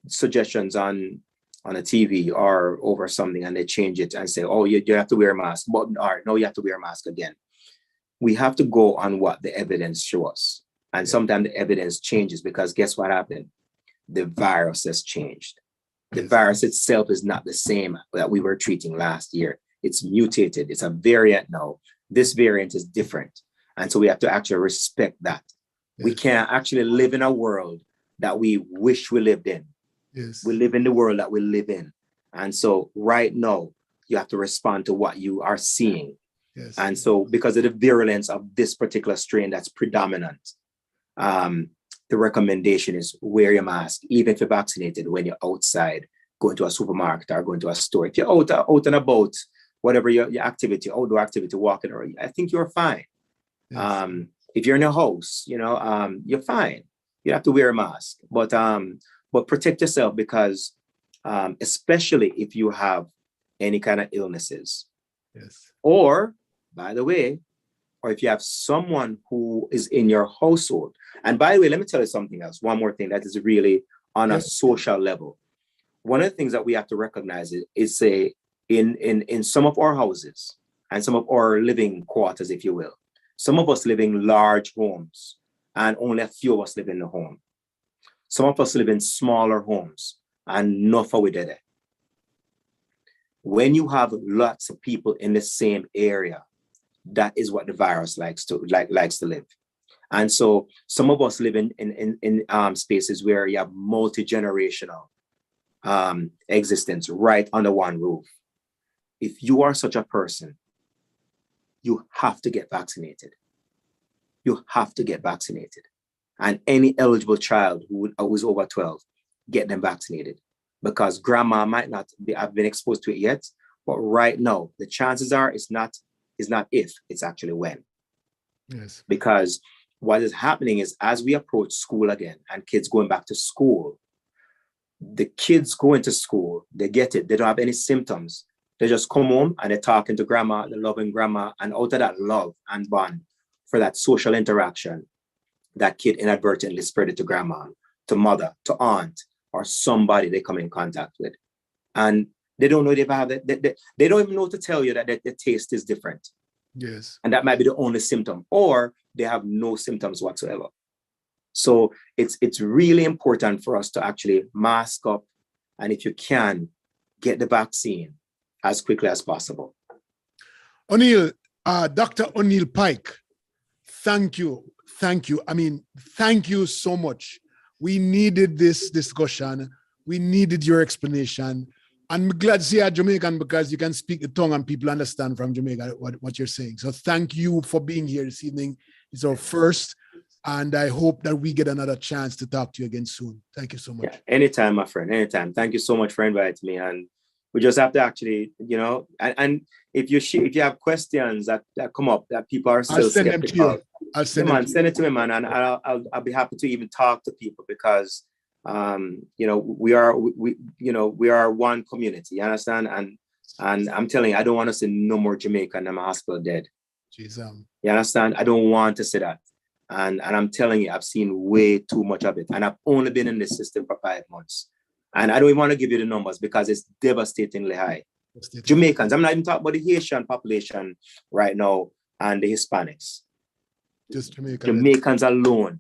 suggestions on a TV or over something and they change it and say, oh, you have to wear a mask, but no, you have to wear a mask again. We have to go on what the evidence shows us. And sometimes the evidence changes, because guess what happened? The virus has changed. The virus itself is not the same that we were treating last year. It's mutated. It's a variant now. This variant is different. And so we have to actually respect that. Yes. We can't actually live in a world that we wish we lived in. Yes. We live in the world that we live in. And so right now, you have to respond to what you are seeing. Yes. And so because of the virulence of this particular strain that's predominant, the recommendation is wear your mask, even if you're vaccinated, when you're outside, going to a supermarket or going to a store. If you're out and about, whatever your activity, outdoor activity, walking around, I think you're fine. Yes. If you're in a house, you're fine. You have to wear a mask, but protect yourself, because especially if you have any kind of illnesses. Yes. Or, by the way, or if you have someone who is in your household. And by the way, let me tell you something else. One more thing that is really on a social level. One of the things that we have to recognize is in some of our houses and some of our living quarters, if you will, some of us live in large homes and only a few of us live in the home. Some of us live in smaller homes and enough of it there. When you have lots of people in the same area, that is what the virus likes to live. And so some of us live in spaces where you have multi-generational existence right under one roof. If you are such a person, you have to get vaccinated. You have to get vaccinated. And any eligible child who is over 12, get them vaccinated. Because grandma might not have been exposed to it yet, but right now, the chances are it's not if, it's actually when. Yes. Because what is happening is, as we approach school again and kids going back to school, the kids go into school, they get it, they don't have any symptoms. They just come home and they're talking to grandma, they're loving grandma, and out of that love and bond for that social interaction, that kid inadvertently spread it to grandma, to mother, to aunt, or somebody they come in contact with. And they don't know they have it. They don't even know to tell you that the taste is different. Yes. And that might be the only symptom, or they have no symptoms whatsoever. So it's really important for us to actually mask up, and if you can, get the vaccine as quickly as possible. Oneil, Dr. Oneil Pyke, thank you. Thank you. I mean, thank you so much. We needed this discussion. We needed your explanation. I'm glad to see you Jamaican because you can speak the tongue and people understand from Jamaica what you're saying. So thank you for being here this evening. It's our first, and I hope that we get another chance to talk to you again soon. Thank you so much. Yeah, anytime, my friend, anytime. Thank you so much for inviting me. And we just have to actually, you know, and if you have questions that come up that people are still skeptical, send it to me, man, and I'll be happy to even talk to people because you know, we are one community, you understand? And I'm telling you, I don't want to see no more Jamaican in my hospital dead. Jeez, you understand? I don't want to see that. And I'm telling you, I've seen way too much of it. And I've only been in this system for 5 months. And I don't even want to give you the numbers because it's devastatingly high. Jamaicans, I'm not even talking about the Haitian population right now and the Hispanics. Just Jamaicans alone.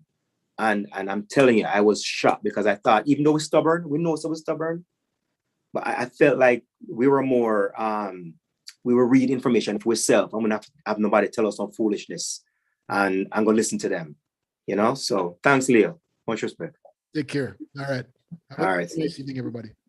And I'm telling you, I was shocked because I thought, even though we're stubborn, we know so we're stubborn, but I felt like we were more, we were reading information for ourselves. I'm going to have nobody tell us some foolishness, and I'm going to listen to them, you know? So thanks, Leo. Much respect. Take care. All right. All right. Nice evening, everybody.